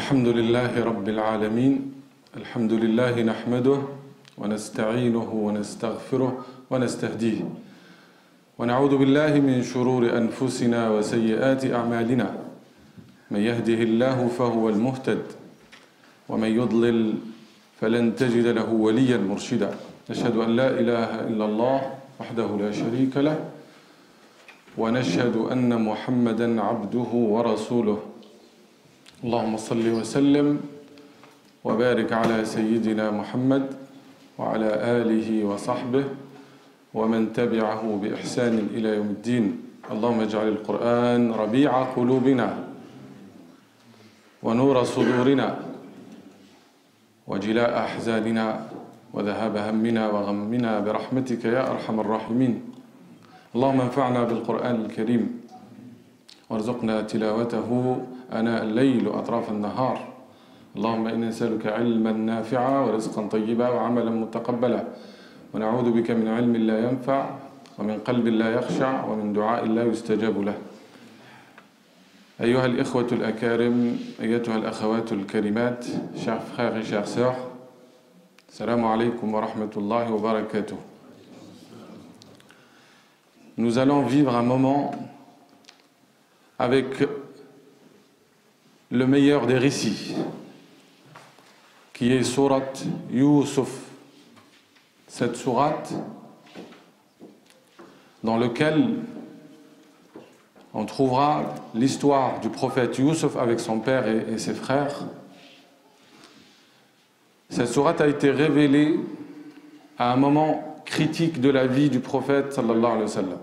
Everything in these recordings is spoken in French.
الحمد لله رب العالمين الحمد لله نحمده ونستعينه ونستغفره ونستهديه ونعوذ بالله من شرور أنفسنا وسيئات أعمالنا من يهده الله فهو المهتد ومن يضلل فلن تجد له وليا مرشدا نشهد أن لا إله إلا الله وحده لا شريك له ونشهد أن محمدا عبده ورسوله اللهم صل وسلم وبارك على سيدنا محمد وعلى آله وصحبه ومن تبعه بإحسان إلى يوم الدين اللهم اجعل القرآن ربيع قلوبنا ونور صدورنا وجلاء أحزاننا وذهاب همنا وغمنا برحمتك يا أرحم الراحمين اللهم انفعنا بالقرآن الكريم وارزقنا تلاوته آناء الليل وأطراف النهار اللهم إنا نسألك علما نافعا ورزقا طيبا وعملا متقبلا ونعوذ بك من علم لا ينفع ومن قلب لا يخشع ومن دعاء لا يستجاب له أيها الإخوة الأكارم أيتها الأخوات الكريمات chers frères et chères sœurs السلام عليكم ورحمة الله وبركاته. Nous allons vivre un moment avec le meilleur des récits, qui est sourate Yusuf. Cette sourate dans laquelle on trouvera l'histoire du prophète Yusuf avec son père et ses frères. Cette sourate a été révélée à un moment critique de la vie du prophète sallallahu alayhi wa sallam.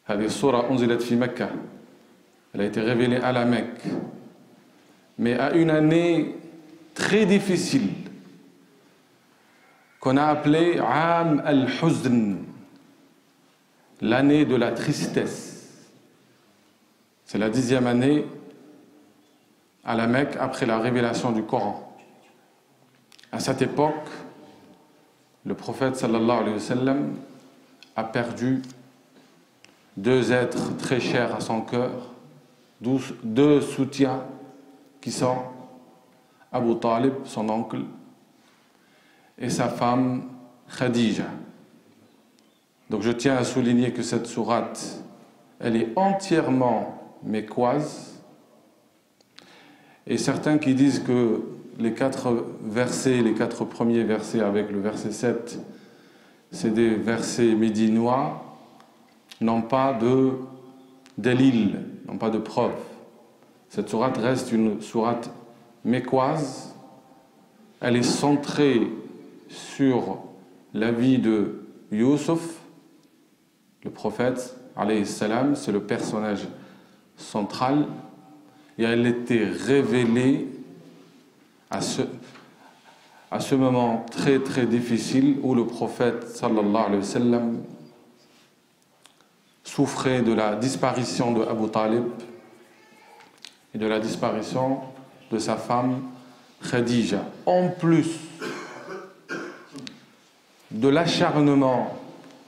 هذه السورة أنزلت في مكة. Elle a été révélée à la Mecque, mais à une année très difficile qu'on a appelée Am al-Huzn, l'année de la tristesse. C'est la 10e année à la Mecque après la révélation du Coran. À cette époque, le prophète sallallahu alayhi wa sallam a perdu deux êtres très chers à son cœur, deux soutiens qui sont Abu Talib, son oncle, et sa femme Khadija. Donc je tiens à souligner que cette sourate, elle est entièrement mécoise, et certains qui disent que les quatre premiers versets avec le verset 7, c'est des versets médinois, n'ont pas de dalil, n'ont pas de preuve. Cette sourate reste une sourate mécoise. Elle est centrée sur la vie de Yusuf, le prophète, alayhi salam, c'est le personnage central, et elle était révélée à ce moment très très difficile où le prophète sallallahu alayhi wa sallam souffrait de la disparition de Abu Talib et de la disparition de sa femme Khadija, en plus de l'acharnement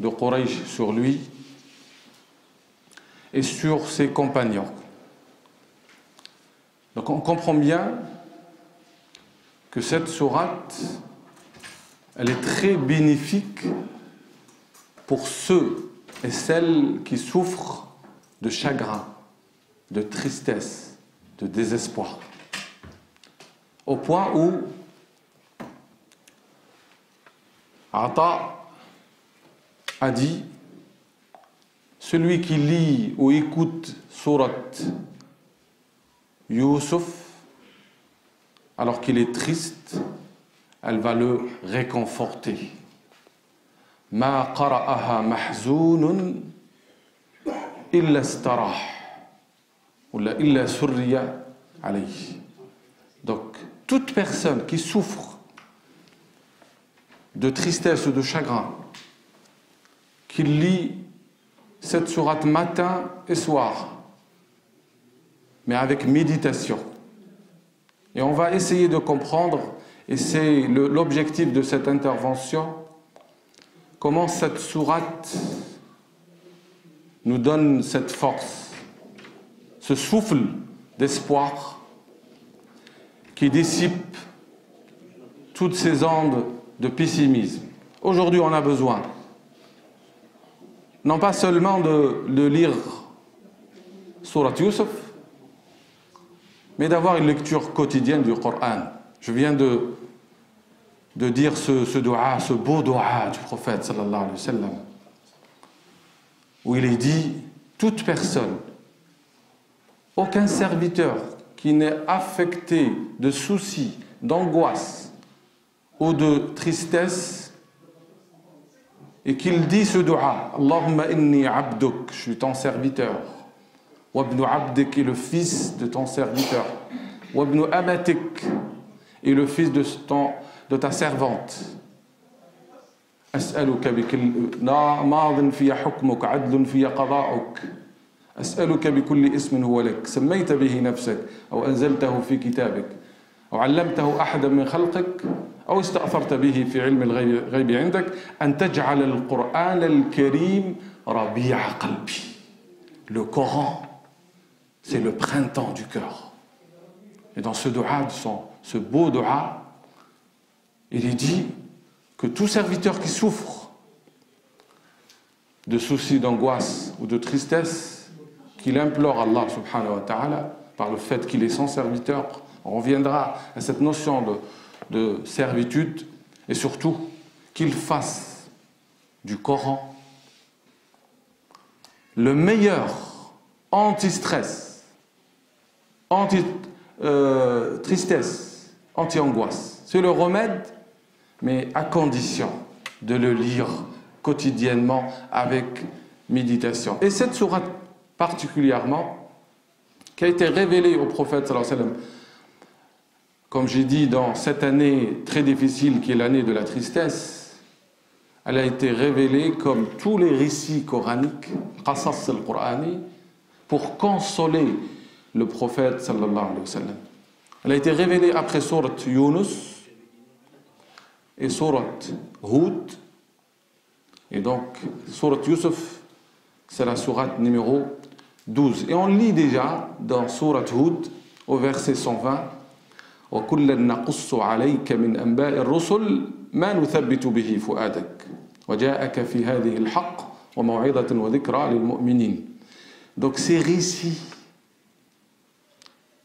de Quraysh sur lui et sur ses compagnons. Donc on comprend bien que cette sourate, elle est très bénéfique pour ceux et celles qui souffrent de chagrin, de tristesse, de désespoir. Au point où Ata a dit: celui qui lit ou écoute sourate Yusuf alors qu'il est triste, elle va le réconforter. ما قرأها محزون إلا استراح ولا إلا سري عليه. Donc toute personne qui souffre de tristesse ou de chagrin, qui lit cette sourate matin et soir, mais avec méditation, et on va essayer de comprendre, et c'est l'objectif de cette intervention, comment cette sourate nous donne cette force, ce souffle d'espoir qui dissipe toutes ces ondes de pessimisme. Aujourd'hui, on a besoin, non pas seulement de lire Sourate Yusuf, mais d'avoir une lecture quotidienne du Coran. Je viens de dire ce dua, ce beau dua du prophète sallallahu alayhi wa sallam, où il est dit, toute personne, aucun serviteur qui n'est affecté de soucis, d'angoisse ou de tristesse, et qu'il dit ce dua, Allahumma inni abduk, je suis ton serviteur, wabnu abdik, est le fils de ton serviteur, wabnu amatik, est le fils de ta servante. أسألك بكل ماض في حكمك عدل في قضاؤك أسألك بكل اسم هو لك سميت به نفسك أو أنزلته في كتابك أو علمته أحدا من خلقك أو استأثرت به في علم الغيب عندك أن تجعل القرآن الكريم ربيع قلبي. Le Coran, c'est le printemps du cœur. Et dans ce dua, ce beau dua, il est dit que tout serviteur qui souffre de soucis, d'angoisse ou de tristesse, qu'il implore Allah subhanahu wa ta'ala, par le fait qu'il est son serviteur, on reviendra à cette notion de servitude, et surtout qu'il fasse du Coran le meilleur anti-stress, anti-tristesse, anti-angoisse. C'est le remède, mais à condition de le lire quotidiennement avec méditation. Et cette sourate particulièrement, qui a été révélée au prophète sallallahu alayhi wa sallam, comme j'ai dit, dans cette année très difficile qui est l'année de la tristesse, elle a été révélée comme tous les récits coraniques, qasas al-Qur'ani, pour consoler le prophète sallallahu alayhi wa sallam. Elle a été révélée après sourate Yunus et sourate Hud. Et donc, sourate Yusuf, c'est la sourate numéro 12. Et on lit déjà dans sourate Hud, au verset 120, وَكُلًّا نَقُصُّ عَلَيْكَ مِنْ أَنْبَاءِ الرُّسُلِ مَا نُثَبِّتُ بِهِ فُؤَادَكَ وَجَاءَكَ فِي هَذِهِ الْحَقِّ وَمَوْعِظَةٌ وَذِكْرَى لِلْمُؤْمِنِينَ. Donc ces récits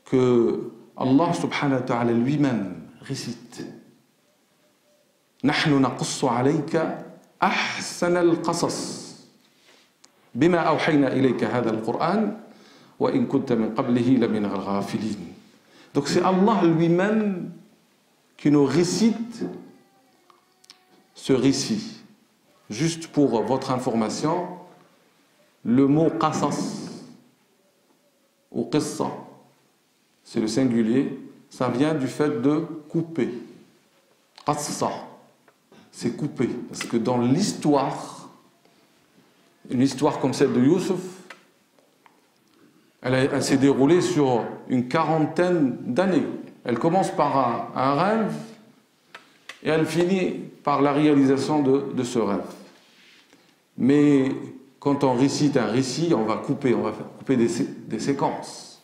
que Allah subhanahu wa ta'ala lui-même récite, نحن نقص عليك أحسن القصص بما أوحينا إليك هذا القرآن وإن كنت من قبله لمن الغافلين. Donc c'est Allah lui-même qui nous récite ce récit. Juste pour votre information, le mot qasas ou qissa, c'est le singulier, ça vient du fait de couper. Qassa, c'est couper. Parce que dans l'histoire, une histoire comme celle de Youssouf, elle s'est déroulée sur une quarantaine d'années. Elle commence par un rêve et elle finit par la réalisation de ce rêve. Mais quand on récite un récit, on va couper des séquences.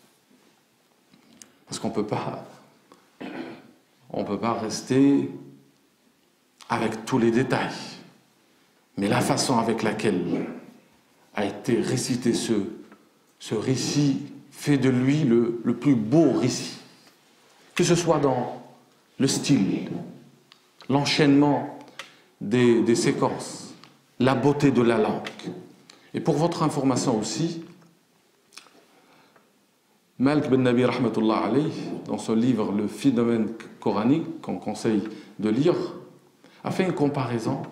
Parce qu'on ne peut pas rester avec tous les détails. Mais la façon avec laquelle a été récité ce récit fait de lui le plus beau récit. Que ce soit dans le style, l'enchaînement des séquences, la beauté de la langue. Et pour votre information aussi, Malik Ben Nabi rahmatullah alayh, dans son livre Le phénomène coranique, qu'on conseille de lire, a fait une comparaison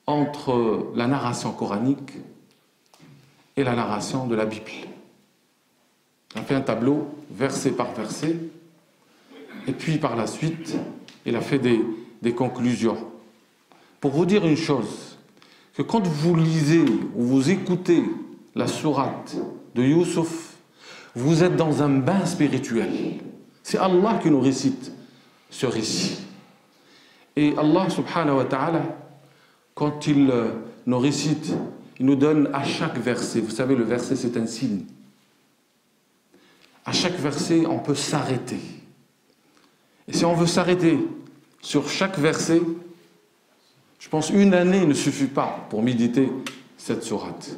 entre la narration coranique et la narration de la Bible. Il a fait un tableau, verset par verset, et puis par la suite, il a fait des conclusions. Pour vous dire une chose, que quand vous lisez ou vous écoutez la sourate de Youssouf, vous êtes dans un bain spirituel. C'est Allah qui nous récite ce récit. Et Allah subhanahu wa ta'ala, quand il nous récite, il nous donne à chaque verset, vous savez, le verset c'est un signe. À chaque verset, on peut s'arrêter Et si on veut s'arrêter sur chaque verset, je pense une année ne suffit pas pour méditer cette sourate.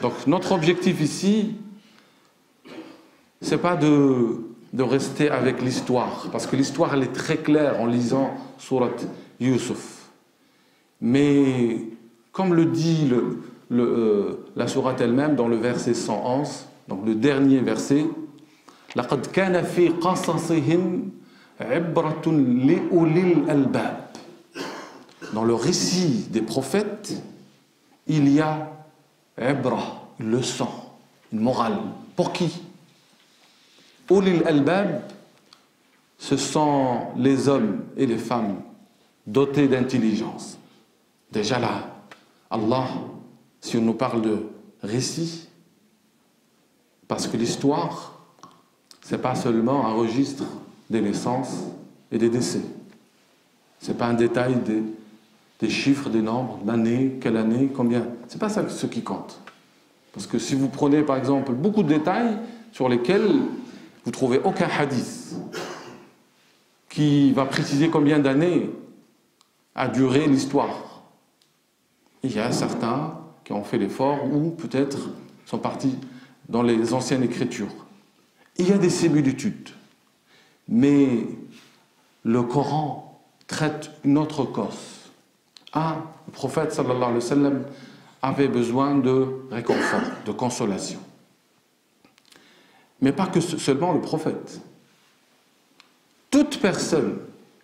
Donc notre objectif ici, c'est pas de rester avec l'histoire, parce que l'histoire elle est très claire en lisant sourate Yusuf. Mais comme le dit la sourate elle-même dans le verset 111, donc le dernier verset, لقد كان في قصصهم عبرة لأولي الألباب. Dans le récit des prophètes, il y a ibra, une leçon, une morale. Pour qui? Ulil albab, ce sont les hommes et les femmes dotés d'intelligence. Déjà là, Allah, si on nous parle de récit, parce que l'histoire, ce n'est pas seulement un registre des naissances et des décès. Ce n'est pas un détail des chiffres, des nombres, d'années, quelle année, combien. Ce n'est pas ça ce qui compte. Parce que si vous prenez par exemple beaucoup de détails sur lesquels vous ne trouvez aucun hadith qui va préciser combien d'années a duré l'histoire. Il y a certains qui ont fait l'effort ou peut-être sont partis dans les anciennes écritures. Il y a des similitudes. Mais le Coran traite une autre cause. Le prophète sallallahu alayhi wa sallam avait besoin de réconfort, de consolation. Mais pas que seulement le prophète. Toute personne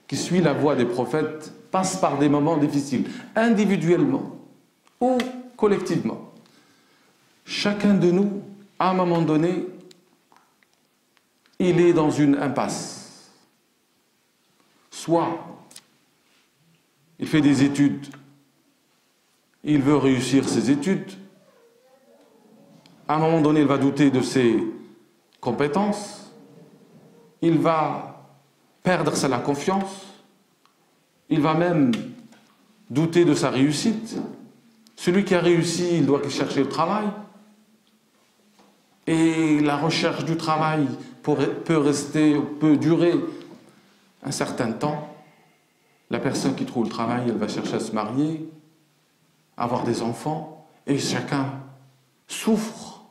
qui suit la voie des prophètes passe par des moments difficiles, individuellement ou collectivement. Chacun de nous, à un moment donné, il est dans une impasse. Soit il fait des études, il veut réussir ses études, à un moment donné, il va douter de ses compétences, il va perdre la confiance, il va même douter de sa réussite. Celui qui a réussi, il doit chercher le travail. Et la recherche du travail peut durer un certain temps. La personne qui trouve le travail, elle va chercher à se marier, avoir des enfants, et chacun souffre.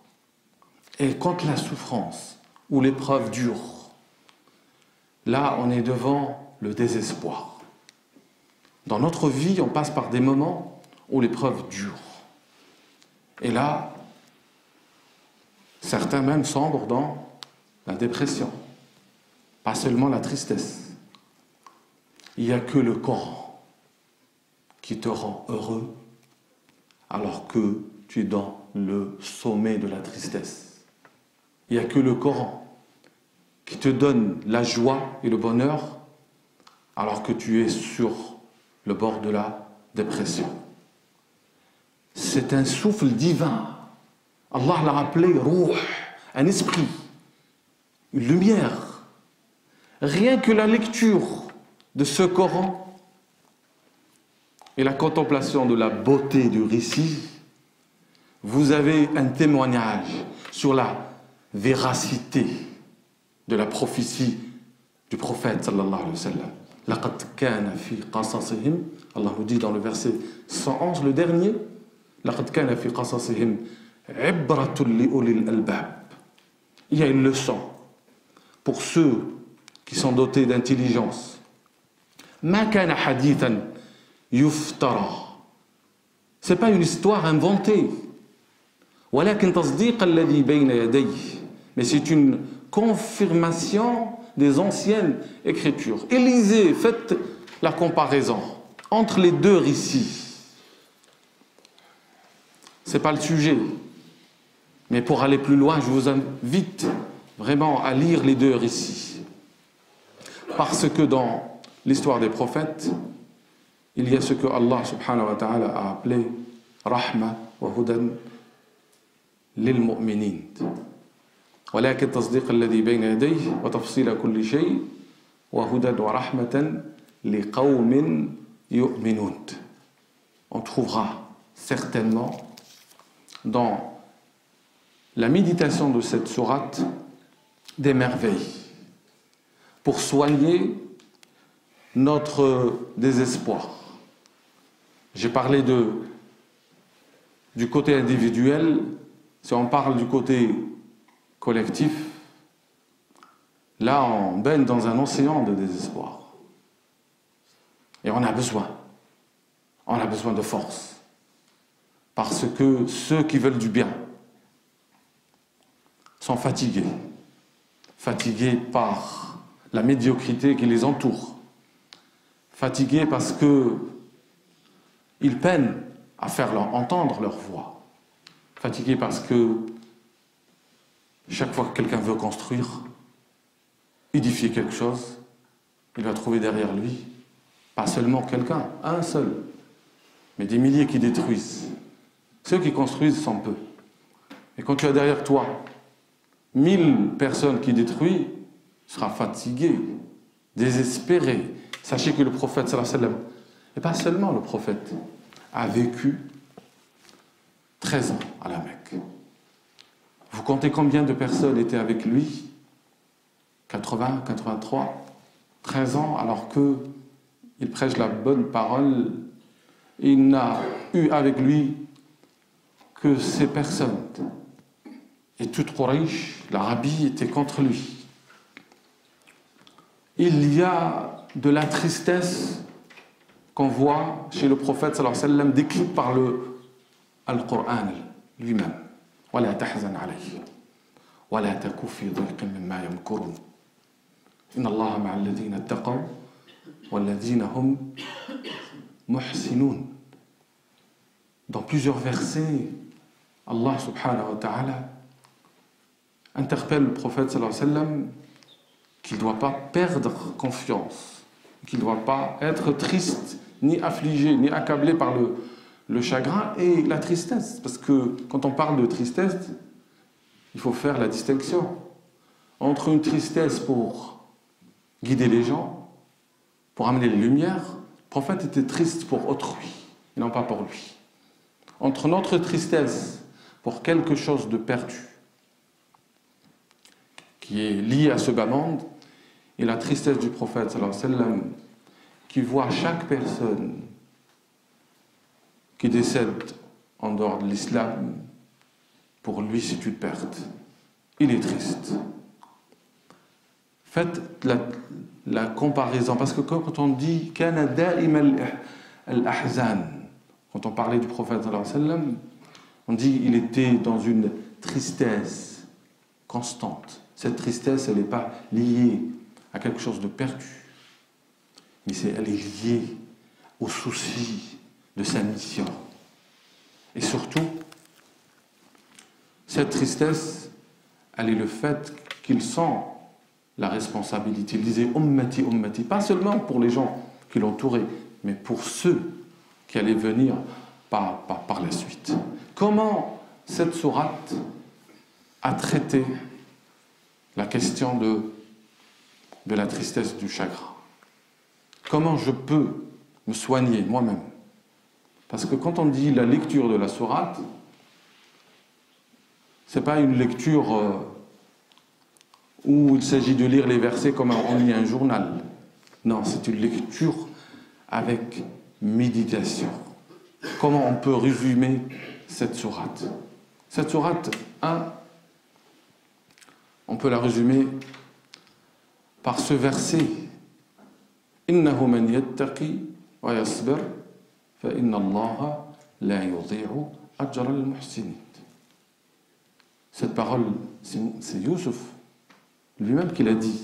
Et quand la souffrance ou l'épreuve dure, là, on est devant le désespoir. Dans notre vie, on passe par des moments où l'épreuve dure. Et là, certains même sombrent dans la dépression, pas seulement la tristesse. Il n'y a que le Coran qui te rend heureux alors que tu es dans le sommet de la tristesse. Il n'y a que le Coran qui te donne la joie et le bonheur alors que tu es sur le bord de la dépression. C'est un souffle divin. Allah l'a appelé Ruh, un esprit, une lumière. Rien que la lecture de ce Coran et la contemplation de la beauté du récit, vous avez un témoignage sur la véracité de la prophétie du prophète sallallahu alayhi wa sallam. لَقَدْ كَانَ فِي قَصَصِهِمْ, Allah nous dit dans le verset 111, le dernier, لَقَدْ كَانَ فِي قَصَصِهِمْ عِبْرَةٌ لِأُولِي الْأَلْبَابِ. Il y a une leçon pour ceux qui sont dotés d'intelligence. ما كان حديثا يفترى. C'est pas une histoire inventée. ولكن تصديق الذي بين يديه. Mais c'est une confirmation des anciennes écritures. Et lisez, faites la comparaison entre les deux récits. C'est pas le sujet. Mais pour aller plus loin, je vous invite vraiment à lire les deux récits. Parce que dans l'histoire des prophètes, il y a ce que Allah subhanahu wa ta'ala a appelé rahma wa hudan lil mu'minin. ولكن تصديق الذي بين يديه وتفصيل كل شيء وهدى ورحمة لقوم يؤمنون. On trouvera certainement dans la méditation de cette sourate des merveilles pour soigner notre désespoir. J'ai parlé du côté individuel. Si on parle du côté collectif, là, on baigne dans un océan de désespoir. Et on a besoin. On a besoin de force. Parce que ceux qui veulent du bien sont fatigués. Fatigués par la médiocrité qui les entoure. Fatigués parce qu'ils peinent à faire entendre leur voix. Fatigués parce que chaque fois que quelqu'un veut construire, édifier quelque chose, il va trouver derrière lui, pas seulement quelqu'un, un seul, mais des milliers qui détruisent. Ceux qui construisent sont peu. Et quand tu as derrière toi 1000 personnes qui détruisent, tu seras fatigué, désespéré. Sachez que le prophète, sallallahu alayhi wa sallam, et pas seulement le prophète, a vécu 13 ans à la Mecque. Vous comptez combien de personnes étaient avec lui? 80, 83, 13 ans, alors qu'il prêche la bonne parole. Il n'a eu avec lui que ces personnes. Et toute Quraysh, l'Arabie, était contre lui. Il y a de la tristesse qu'on voit chez le prophète sallallahu alayhi wa sallam, décrite par le Al-Qur'an lui-même. ولا تحزن عليه ولا تك في ضيق مما يمكرون إن الله مع الذين اتقوا والذين هم محسنون. Dans plusieurs versets, Allah subhanahu wa ta'ala interpelle le prophète sallallahu alayhi wa sallam qu'il ne doit pas perdre confiance, qu'il ne doit pas être triste, ni affligé, ni accablé par le chagrin et la tristesse. Parce que quand on parle de tristesse, il faut faire la distinction entre une tristesse pour guider les gens, pour amener les lumières. Le prophète était triste pour autrui, et non pas pour lui. Entre notre tristesse pour quelque chose de perdu, qui est lié à ce bas monde, et la tristesse du prophète, sallallahu alayhi wa sallam, qui voit chaque personne qui décède en dehors de l'islam, pour lui c'est une perte. Il est triste. Faites la comparaison, parce que quand on dit kana da'im al-ahzan, quand on parlait du prophète sallallahu alayhi wa sallam, on dit il était dans une tristesse constante. Cette tristesse, elle n'est pas liée à quelque chose de perdu, mais elle est liée au souci de sa mission. Et surtout, cette tristesse, elle est le fait qu'il sent la responsabilité. Il disait ummati, ummati, pas seulement pour les gens qui l'entouraient, mais pour ceux qui allaient venir par la suite. Comment cette sourate a traité la question de la tristesse, du chagrin? Comment je peux me soigner moi-même? Parce que quand on dit la lecture de la sourate, ce n'est pas une lecture où il s'agit de lire les versets comme on lit un journal. Non, c'est une lecture avec méditation. Comment on peut résumer cette sourate? Cette sourate 1, on peut la résumer par ce verset. Innahu man yattaqi wa yasbir fa inna Allaha la yudhi'u ajra al-muhsinin. Cette parole, c'est Youssouf lui-même qui l'a dit.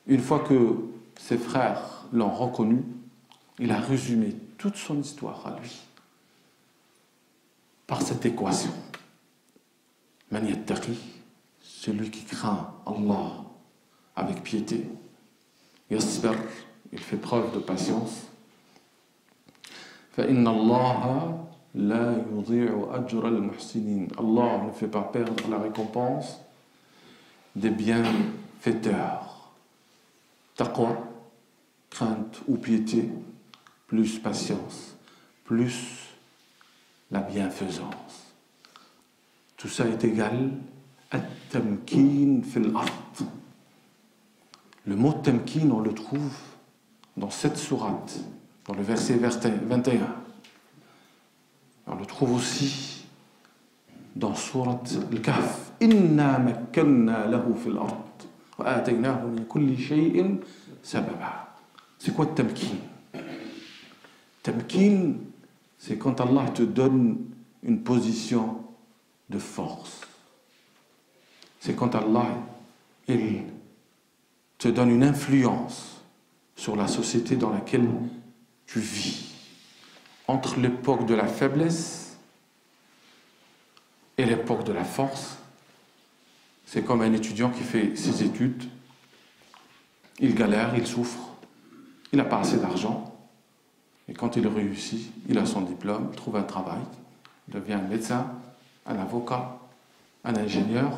Une fois que ses frères l'ont reconnu, il a résumé toute son histoire à lui par cette équation. Man yattaqi, celui qui craint Allah avec piété. Yasbir, il fait preuve de patience. Fa inna Allaha la yudhi'u ajra al-muhsinin. Allah ne fait pas perdre la récompense des bienfaiteurs. Taqwa, crainte ou piété, plus patience, plus la bienfaisance. Tout ça est égal à tamkin fil ard. Le mot tamkin, on le trouve dans cette sourate, dans le verset 21. On le trouve aussi dans sourate Al-Kahf. Inna makkanna lahu fil ard wa ataynahu min kulli shay'in sababa. C'est quoi tamkin? Tamkin, c'est quand Allah te donne une position de force. C'est quand Allah, il te donne une influence sur la société dans laquelle tu vis. Entre l'époque de la faiblesse et l'époque de la force, c'est comme un étudiant qui fait ses études. Il galère, il souffre, il n'a pas assez d'argent. Et quand il réussit, il a son diplôme, il trouve un travail, il devient un médecin, un avocat, un ingénieur.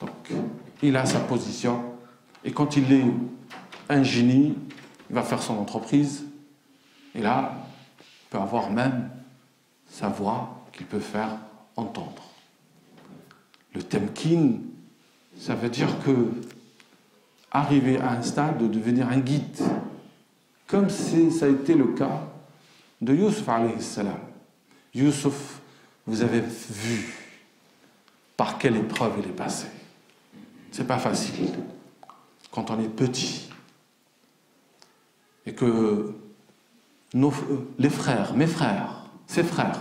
Donc, il a sa position. Et quand il est un génie, il va faire son entreprise. Et là, il peut avoir même sa voix qu'il peut faire entendre. Le temkin, ça veut dire que arriver à un stade de devenir un guide, comme ça a été le cas de Youssouf alayhi salam. Youssouf, vous avez vu par quelle épreuve il est passé. C'est pas facile quand on est petit et que les frères, mes frères, ses frères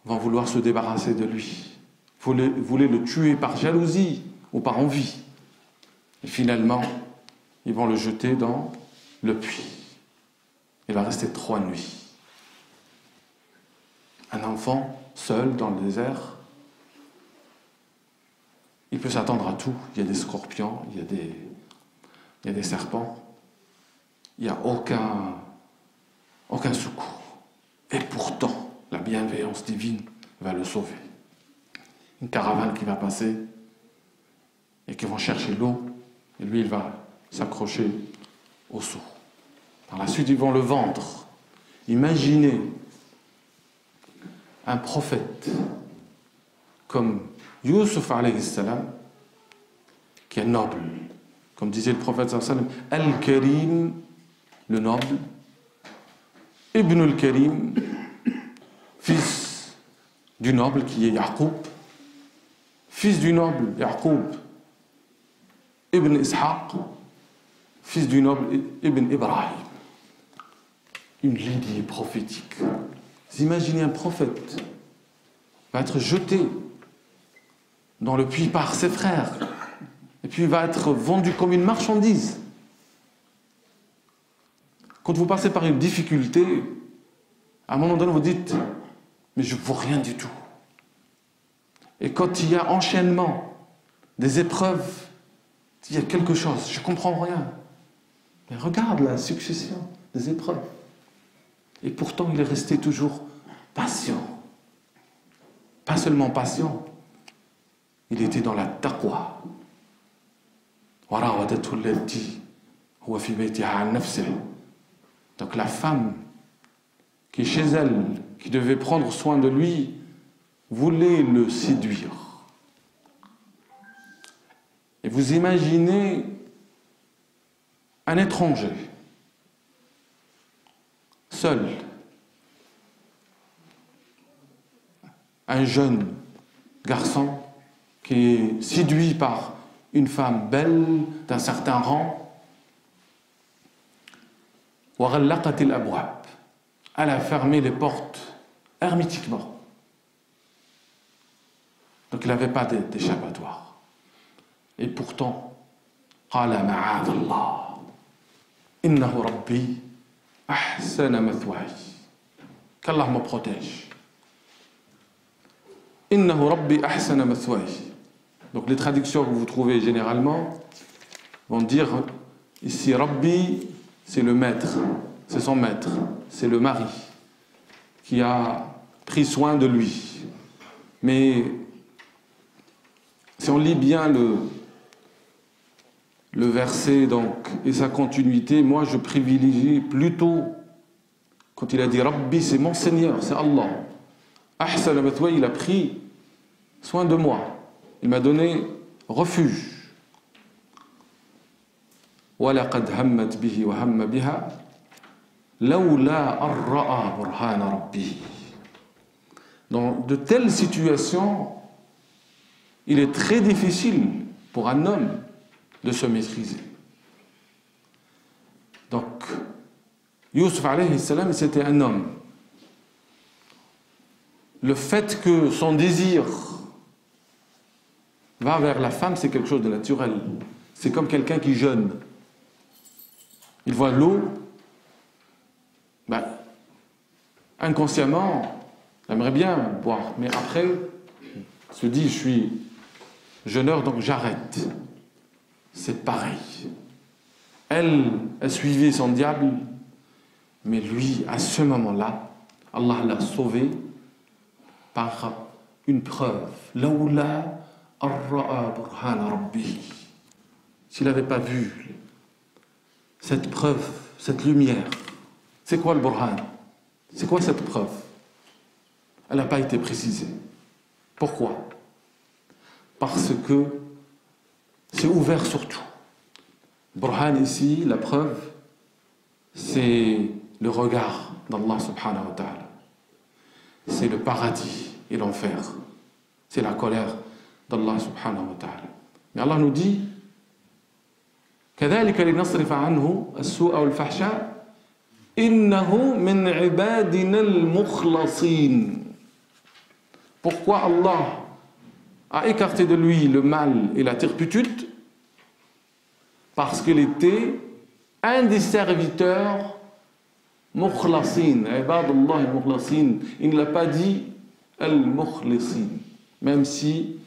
vont vouloir se débarrasser de lui, voulaient le tuer par jalousie ou par envie. Et finalement, ils vont le jeter dans le puits. Il va rester 3 nuits. Un enfant, seul, dans le désert, il peut s'attendre à tout. Il y a des scorpions, il y a des serpents. Il n'y a aucun secours. Et pourtant, la bienveillance divine va le sauver. Une caravane qui va passer et qui vont chercher l'eau, et lui, il va s'accrocher au seau. Par la suite, ils vont le vendre. Imaginez un prophète comme Youssouf alayhi salam, qui est noble, comme disait le prophète sallallahu alayhi wa sallam, Al-Karim, le noble, Ibn al-Karim, fils du noble qui est Yaqub, fils du noble Yaqub, Ibn Ishaq, fils du noble Ibn Ibrahim. Une lignée prophétique. Vous imaginez un prophète va être jeté dans le puits par ses frères et puis il va être vendu comme une marchandise. Quand vous passez par une difficulté, à un moment donné vous dites mais je ne vaux rien du tout. Et quand il y a enchaînement des épreuves, il y a quelque chose, je ne comprends rien. Mais regarde la succession des épreuves. Et pourtant, il est resté toujours patient. Pas seulement patient, il était dans la taqwa. Donc la femme qui est chez elle, qui devait prendre soin de lui, voulait le séduire. Et vous imaginez un étranger, seul, un jeune garçon qui est séduit par une femme belle d'un certain rang. Elle a fermé les portes hermétiquement. Donc il n'avait pas d'échappatoire. Et pourtant, قال معاذ الله إنه ربي أحسن مثواي. Qu'Allah me protège. إنه ربي أحسن مثواي. Donc les traductions que vous trouvez généralement vont dire ici Rabbi, c'est le maître, c'est son maître, c'est le mari qui a pris soin de lui. Mais si on lit bien le verset donc, et sa continuité, moi je privilégie plutôt, quand il a dit Rabbi, c'est mon Seigneur, c'est Allah. Ahsan mathwaya, il a pris soin de moi, il m'a donné refuge. وَلَقَدْ هَمَّتْ بِهِ وَهَمَّ بِهَا لَوْلَا أَن رَأَى بُرْهَانَ رَبِّهِ. Dans de telles situations, il est très difficile pour un homme de se maîtriser. Donc, Yusuf alayhi salam, c'était un homme. Le fait que son désir va vers la femme, c'est quelque chose de naturel. C'est comme quelqu'un qui jeûne. Il voit l'eau, inconsciemment, il aimerait bien boire, mais après, il se dit, je suis jeûneur, donc j'arrête. C'est pareil. Elle suivait son diable, mais lui, à ce moment-là, Allah l'a sauvé par une preuve. Lawla ar-ra'a burhana rabbih. S'il n'avait pas vu cette preuve, cette lumière, c'est quoi le burhan? C'est quoi cette preuve? Elle n'a pas été précisée. Pourquoi? Parce que c'est ouvert sur tout. Burhan ici, la preuve, c'est le regard d'Allah subhanahu wa ta'ala. C'est le paradis et l'enfer. C'est la colère d'Allah subhanahu wa ta'ala. Mais Allah nous dit كذلك لنصرف عنه السوء والفحشاء إنه من عبادنا المخلصين. Pourquoi Allah a écarté de lui le mal et la turpitude? Parce qu'il était un des serviteurs mukhlasin, ibadullah al-mukhlasin. Il ne l'a pas dit al-mukhlasin, même si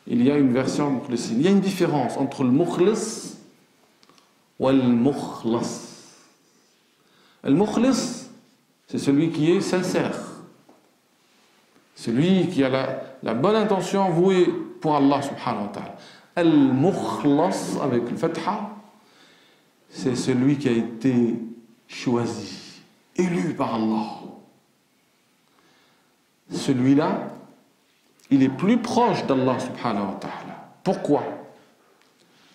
il y a une version mukhlasin. Il y a une différence entre le mukhlis et le mukhlas. Le mukhlis, c'est celui qui est sincère, celui qui a la bonne intention vouée pour Allah subhanahu wa ta'ala. Al-mukhlas, avec le fatha, c'est celui qui a été choisi, élu par Allah. Celui-là, il est plus proche d'Allah subhanahu wa ta'ala. Pourquoi?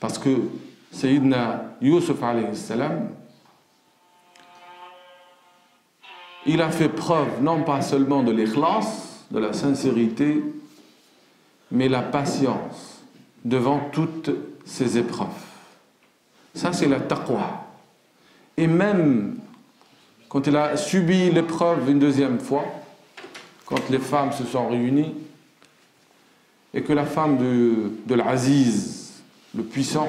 Parce que Sayyidina Yusuf alayhi salam, il a fait preuve non pas seulement de l'ikhlas, de la sincérité, mais la patience devant toutes ces épreuves. Ça, c'est la taqwa. Et même quand il a subi l'épreuve une deuxième fois, quand les femmes se sont réunies, et que la femme de l'Aziz, le puissant,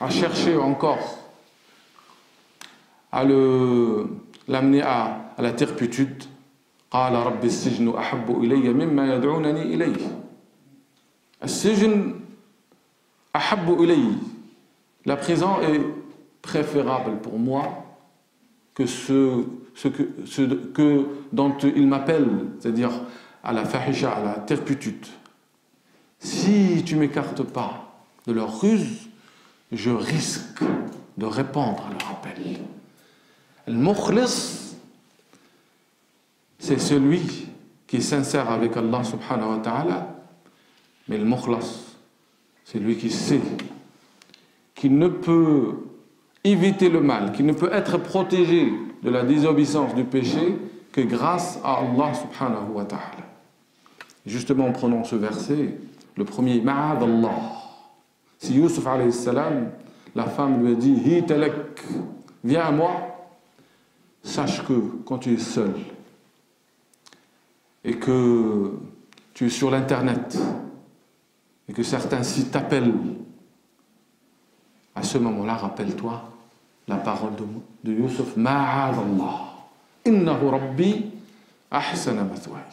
a cherché encore à l'amener à la turpitude. قال رب السجن أحب إلي مما يدعونني إليه. السجن أحب إلي. La prison est préférable pour moi que ce dont il m'appelle, c'est-à-dire à la fahisha, à la turpitude. Si tu ne m'écartes pas de leur ruse, je risque de répondre à leur appel. Le mukhlis, c'est celui qui est sincère avec Allah subhanahu wa ta'ala, mais le mukhlas, c'est lui qui sait qu'il ne peut éviter le mal, qu'il ne peut être protégé de la désobéissance du péché que grâce à Allah subhanahu wa ta'ala. Justement, en prenant ce verset, le premier, ma'ad Allah. Si Yusuf alayhi salam, la femme lui a dit, hi talak, viens à moi, sache que quand tu es seul et que tu es sur l'internet et que certains sites t'appellent, à ce moment-là, rappelle-toi la parole de Yusuf, ma'ad Allah, innahu rabbi ahsana mathwaya.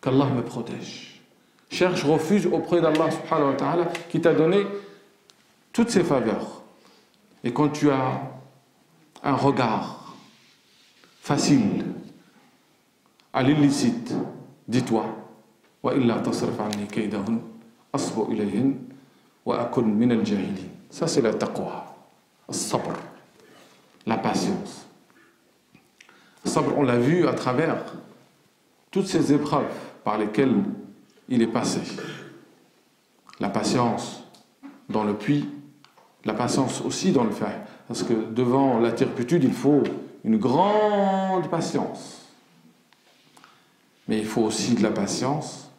Qu'Allah me protège. Cherche refuge auprès d'Allah subhanahu wa ta'ala qui t'a donné toutes ces faveurs. Et quand tu as un regard facile à l'illicite, dis-toi wa illa tasrif anni kaydahun asbu ilayhin wa akun min al-jahilin. Ça c'est la taqwa, al-sabr, la patience. Le sabr, on l'a vu à travers toutes ces épreuves par lesquelles il est passé. La patience dans le puits, La patience aussi dans le faire. Parce que devant la turpitude, il faut une grande patience. Mais il faut aussi de la patience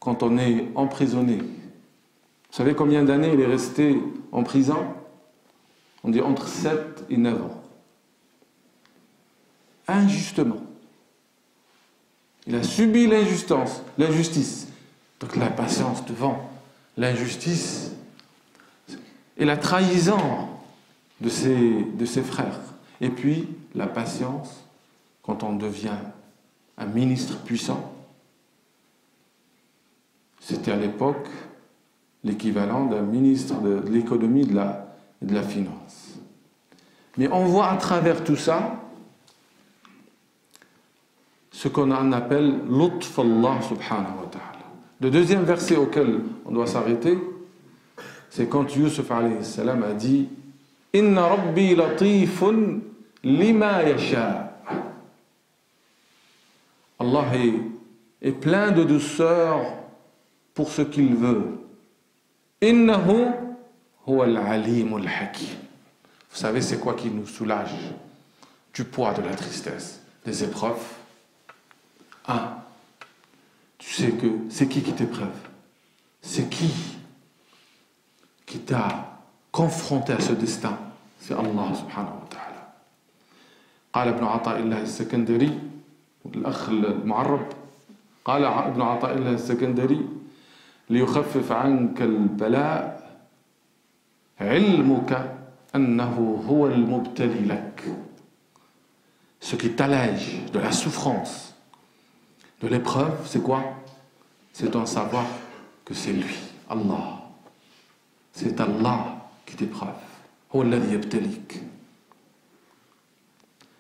quand on est emprisonné. Vous savez combien d'années il est resté en prison? On dit entre 7 et 9 ans. Injustement. Il a subi l'injustice. Donc la patience devant l'injustice et la trahison de ses frères. Et puis la patience quand on devient un ministre puissant. C'était à l'époque l'équivalent d'un ministre de l'économie et de la finance. Mais on voit à travers tout ça ce qu'on appelle l'utf Allah subhanahu wa ta'ala. Le deuxième verset auquel on doit s'arrêter, c'est quand Yusuf alayhi salam a dit Inna rabbi latifun lima yasha. Allah est plein de douceur pour ce qu'il veut. Innahu huwa al-alim al-hakim. Vous savez, c'est quoi qui nous soulage du poids de la tristesse, des épreuves? Tu sais que c'est qui t'épreuve? C'est qui t'a confronté à ce destin? C'est Allah subhanahu wa ta'ala. قال ابن عطاء الله السكندري الأخ المعرب قال ابن عطاء الله السكندري ليخفف عنك البلاء علمك أنه هو المبتلي لك. Ce qui t'allège de la souffrance, de l'épreuve, c'est quoi? C'est d'en savoir que c'est lui, Allah. C'est Allah qui t'épreuve. هو الذي يبتليك.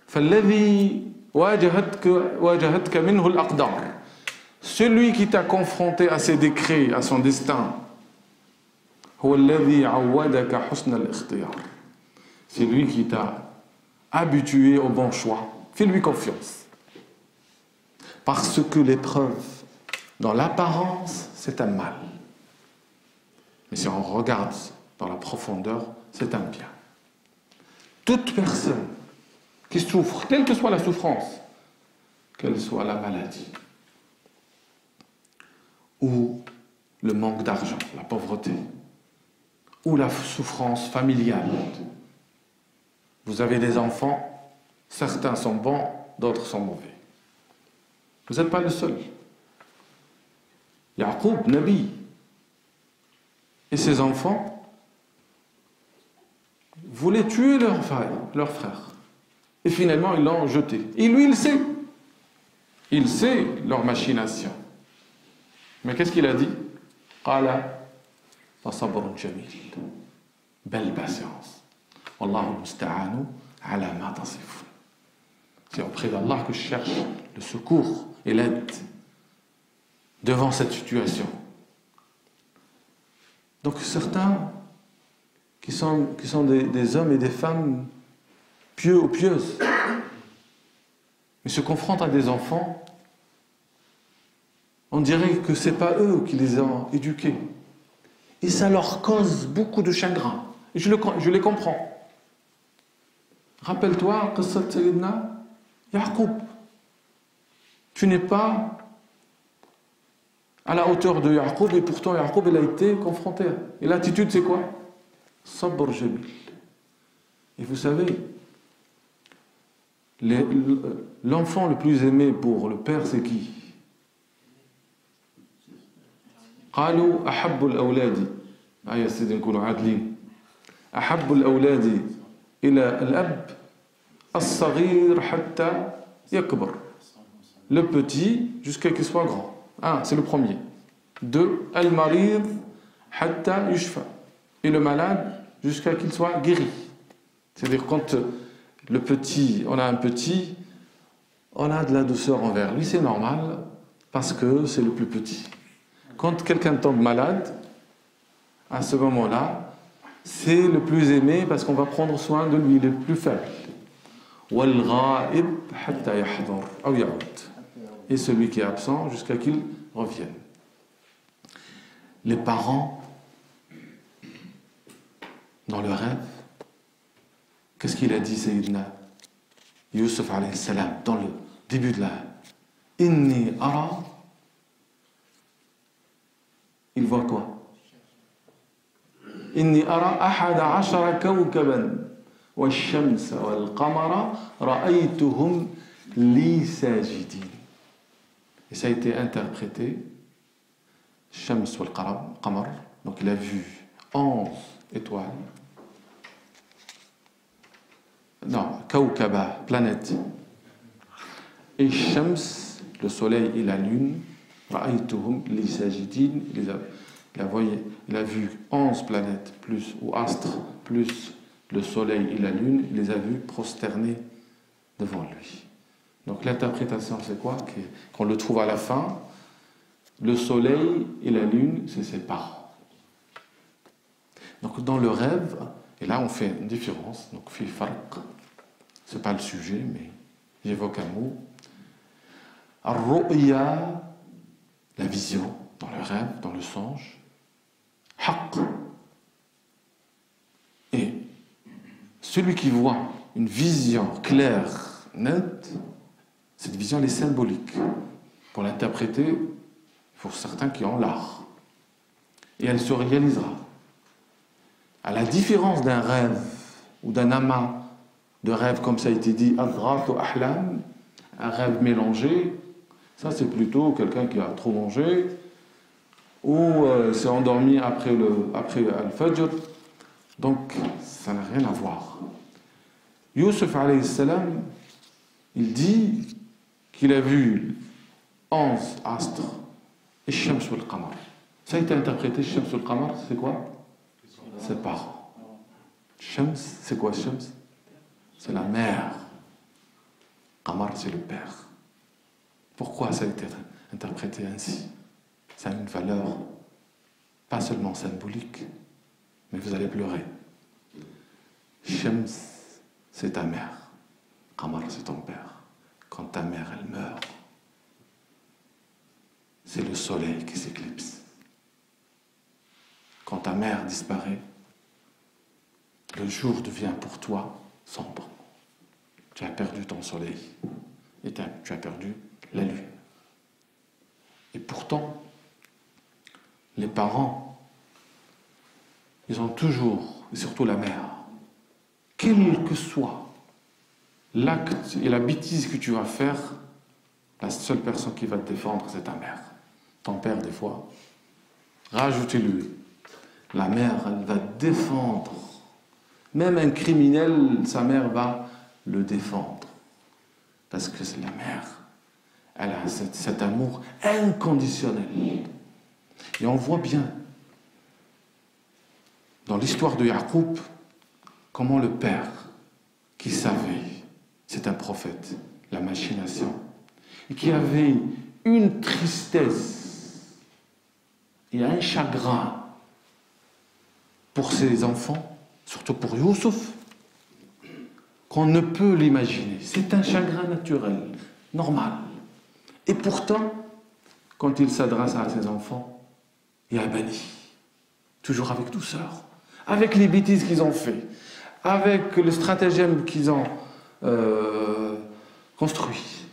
فالذي واجهتك منه الأقدار. Celui qui t'a confronté à ses décrets, à son destin. هو الذي عودك حسن الاختيار. C'est lui qui t'a habitué au bon choix. Fais-lui confiance. Parce que l'épreuve, dans l'apparence, c'est un mal. Mais si on regarde dans la profondeur, c'est un bien. Toute personne qui souffre, quelle que soit la souffrance, quelle soit la maladie, ou le manque d'argent, la pauvreté, ou la souffrance familiale. Vous avez des enfants, certains sont bons, d'autres sont mauvais. Vous n'êtes pas le seul. Yaqub, Nabi, et ses enfants voulaient tuer leur frère. Et finalement, ils l'ont jeté. Et lui, il sait. Il sait leur machination. Mais qu'est-ce qu'il a dit? Qala fasabrun jamil. Belle patience. Wallahu musta'anu ala ma tasifun. C'est auprès d'Allah que je cherche le secours et l'aide devant cette situation. Donc certains qui sont des hommes et des femmes pieux ou pieuses, mais se confrontent à des enfants, on dirait que ce n'est pas eux qui les ont éduqués. Et ça leur cause beaucoup de chagrin. Et je les comprends. Rappelle-toi, Qissat Sayyidina Yaqub. Tu n'es pas à la hauteur de Yaqub, et pourtant Yaqub, il a été confronté. Et l'attitude, c'est quoi? Sabr jamil. Et vous savez, l'enfant le plus aimé pour le père, c'est qui? قالوا أحب الأولاد يا سيدي نكونوا عادلين أحب الأولاد إلى الأب الصغير حتى يكبر. Le petit jusqu'à qu'il soit grand. C'est le premier. 2, al-marid hatta yushfa. Et le malade jusqu'à qu'il soit guéri. C'est-à-dire quand le petit, on a un petit, on a de la douceur envers lui, c'est normal parce que c'est le plus petit. Quand quelqu'un tombe malade, à ce moment-là, c'est le plus aimé parce qu'on va prendre soin de lui, le plus faible. وَالْغَائِبْ حَتَّى يَحْضَرْ أَوْ يَعُودْ. Et celui qui est absent jusqu'à qu'il revienne. Les parents dans le rêve, qu'est-ce qu'il a dit Sayyidina Yusuf alayhi salam dans le début de la Inni ara. Il voit quoi? Inni ara ahada ashara kawkaban wa shamsa wal qamara ra'aytuhum li sajidin. Et ça a été interprété Shams wal qamar, donc il a vu 11 étoiles. Non, kawkaba, planète. Et Shams, le soleil et la lune, ra'aytuhum li sajidin, il a vu 11 planètes plus, ou astres, plus le soleil et la lune, il les a vus prosternés devant lui. Donc l'interprétation c'est quoi? Qu'on le trouve à la fin, le soleil et la lune c'est ses parents. Donc dans le rêve, et là on fait une différence, donc fi farq, c'est pas le sujet mais j'évoque un mot. Ar-ru'ya, la vision, dans le rêve, dans le songe. Haqq. Et celui qui voit une vision claire, nette, cette vision elle est symbolique. Pour l'interpréter, pour certains qui ont l'art. Et elle se réalisera. À la différence d'un rêve ou d'un amas de rêves, comme ça a été dit, adghath ou ahlam, un rêve mélangé, ça c'est plutôt quelqu'un qui a trop mangé ou s'est endormi après Al-Fajr. Donc ça n'a rien à voir. Yusuf alayhi salam, il dit qu'il a vu 11 astres et Shams wal Qamar. Ça a été interprété, Shams wal Qamar, c'est quoi? Ses parents. Shams, c'est quoi Shams? C'est la mère. Qamar, c'est le père. Pourquoi ça a été interprété ainsi? Ça a une valeur pas seulement symbolique, mais vous allez pleurer. Shams, c'est ta mère. Qamar, c'est ton père. Quand ta mère, elle meurt, c'est le soleil qui s'éclipse. Quand ta mère disparaît, le jour devient pour toi sombre. Tu as perdu ton soleil et tu as perdu la lune. Et pourtant, les parents, ils ont toujours, et surtout la mère, quel que soit l'acte et la bêtise que tu vas faire, la seule personne qui va te défendre, c'est ta mère. Ton père, des fois, rajoutez-lui. La mère, elle va défendre. Même un criminel, sa mère va le défendre. Parce que c'est la mère. Elle a cet amour inconditionnel. Et on voit bien, dans l'histoire de Yaqub, comment le père, qui savait, c'est un prophète, la machination, et qui avait une tristesse et un chagrin pour ses enfants, surtout pour Youssouf, qu'on ne peut l'imaginer. C'est un chagrin naturel, normal. Et pourtant, quand il s'adresse à ses enfants, il y a Bani, toujours avec douceur, avec les bêtises qu'ils ont fait, avec le stratagème qu'ils ont construit,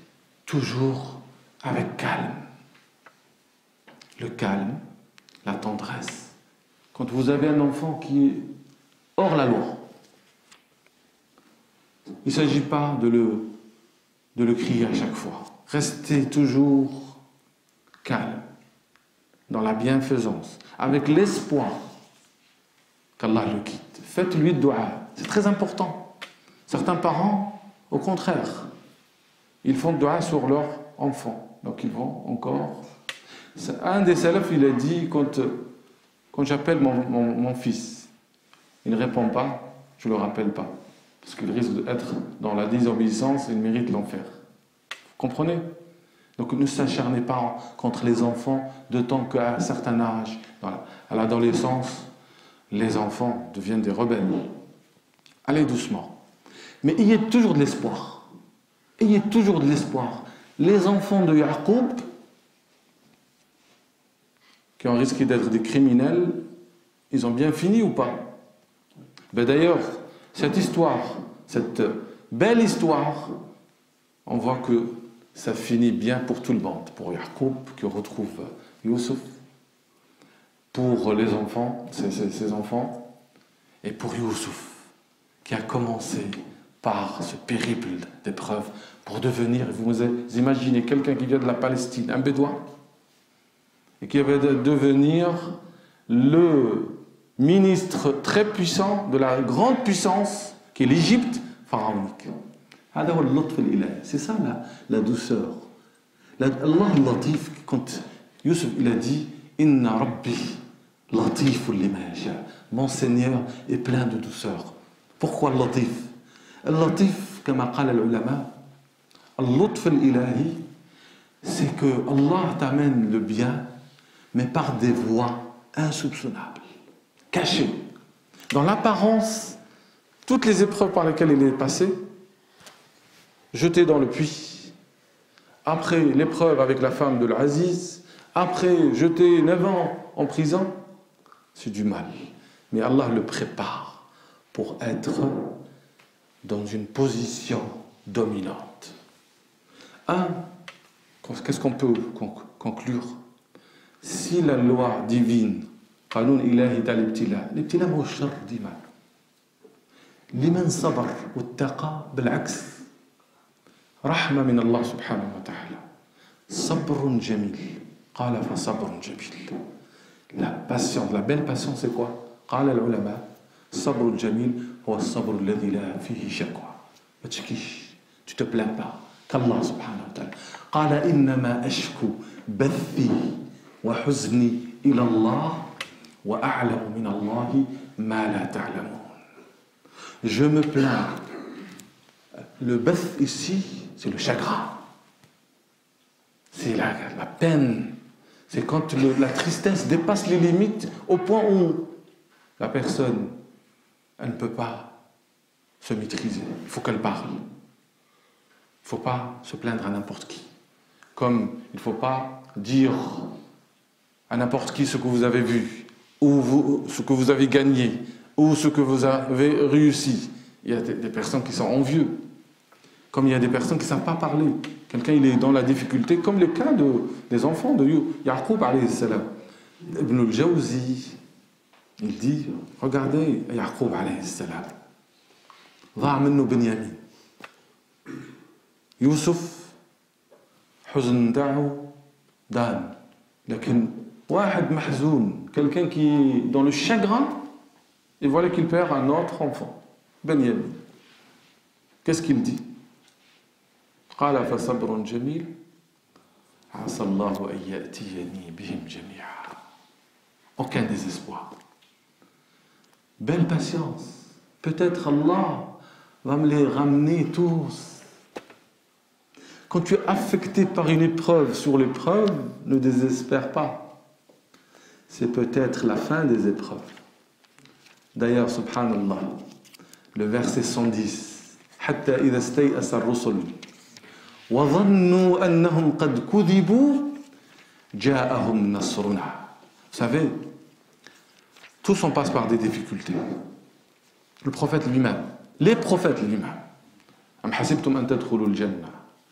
toujours avec calme. Le calme, la tendresse. Quand vous avez un enfant qui est hors la loi, il ne s'agit pas de le crier à chaque fois. Restez toujours calme, dans la bienfaisance, avec l'espoir qu'Allah le quitte. Faites-lui dua, c'est très important. Certains parents, au contraire, ils font dua sur leur enfant. Donc ils vont encore... Un des salafs, il a dit, quand j'appelle mon fils, il ne répond pas, je ne le rappelle pas. Parce qu'il risque d'être dans la désobéissance et il mérite l'enfer. Vous comprenez? Donc ne s'acharnez pas contre les enfants, d'autant qu'à un certain âge, à l'adolescence, les enfants deviennent des rebelles. Allez doucement. Mais ayez toujours de l'espoir. Ayez toujours de l'espoir. Les enfants de Yaqub, qui ont risqué d'être des criminels, ils ont bien fini ou pas? Ben d'ailleurs, cette histoire, cette belle histoire, on voit que ça finit bien pour tout le monde. Pour Yaqub qui retrouve Youssouf, pour les enfants, ses enfants, et pour Youssouf qui a commencé par ce périple d'épreuves pour devenir, vous imaginez quelqu'un qui vient de la Palestine, un bédouin, et qui va devenir le ministre très puissant de la grande puissance qui est l'Égypte pharaonique. C'est ça la douceur. Allah Latif, quand Youssef il a dit Inna Rabbi Latifun lima yasha. Mon Seigneur est plein de douceur. Pourquoi Latif? Latif, comme a dit les ulama, Al-Lutf al-Ilahi, c'est que Allah t'amène le bien, mais par des voies insoupçonnables, cachées. Dans l'apparence, toutes les épreuves par lesquelles il est passé, jeté dans le puits, après l'épreuve avec la femme de l'Aziz, après jeté 9 ans en prison, c'est du mal. Mais Allah le prépare pour être dans une position dominante. Qu'est-ce qu'on peut conclure? Si la loi divine, قانون إلهي تاع الابتلاء هو الشر ديما. لمن صبر واتقى بالعكس رحمة من الله سبحانه وتعالى. صبر جميل. قال فصبر جميل. La patience, la belle patience, c'est quoi? قال العلماء الصبر الجميل هو الصبر الذي لا فيه شكوى. ما تشكيش، tu te plains pas. كالله سبحانه وتعالى قال إنما أشكو بثي وحزني إلى الله وأعلم من الله ما لا تعلمون. Je me plains. Le bath ici, c'est le chagrin. C'est la peine. C'est quand la tristesse dépasse les limites au point où la personne, elle ne peut pas se maîtriser. Il faut qu'elle parle. Il ne faut pas se plaindre à n'importe qui. Comme il ne faut pas dire à n'importe qui ce que vous avez vu, ou ce que vous avez gagné, ou ce que vous avez réussi. Il y a des personnes qui sont envieux. Comme il y a des personnes qui ne savent pas parler. Quelqu'un il est dans la difficulté, comme le cas des enfants de Yaqub alayhi salam. Ibn al-Jawzi, il dit, regardez Yaqub alayhi salam. ضاع منه بنيامين. يوسف حزن دعه دان. لكن واحد محزون, quelqu'un qui est dans le chagrin, et voilà qu'il perd un autre enfant, Benyamin. Qu'est-ce qu'il dit? قال فصبر جميل عسى الله أن يأتيني بهم جميعا. Aucun désespoir. Belle patience. Peut-être Allah va me les ramener tous. Quand tu es affecté par une épreuve sur l'épreuve, ne désespère pas. C'est peut-être la fin des épreuves. D'ailleurs, subhanallah, le verset 110, حتى إذا استيأس الرسل وظنوا أنهم قد كذبوا جاءهم نصرنا. Vous savez, tous on passe par des difficultés. Le prophète lui-même, les prophètes lui-même. أم حسبتم أن تدخلوا الجنة.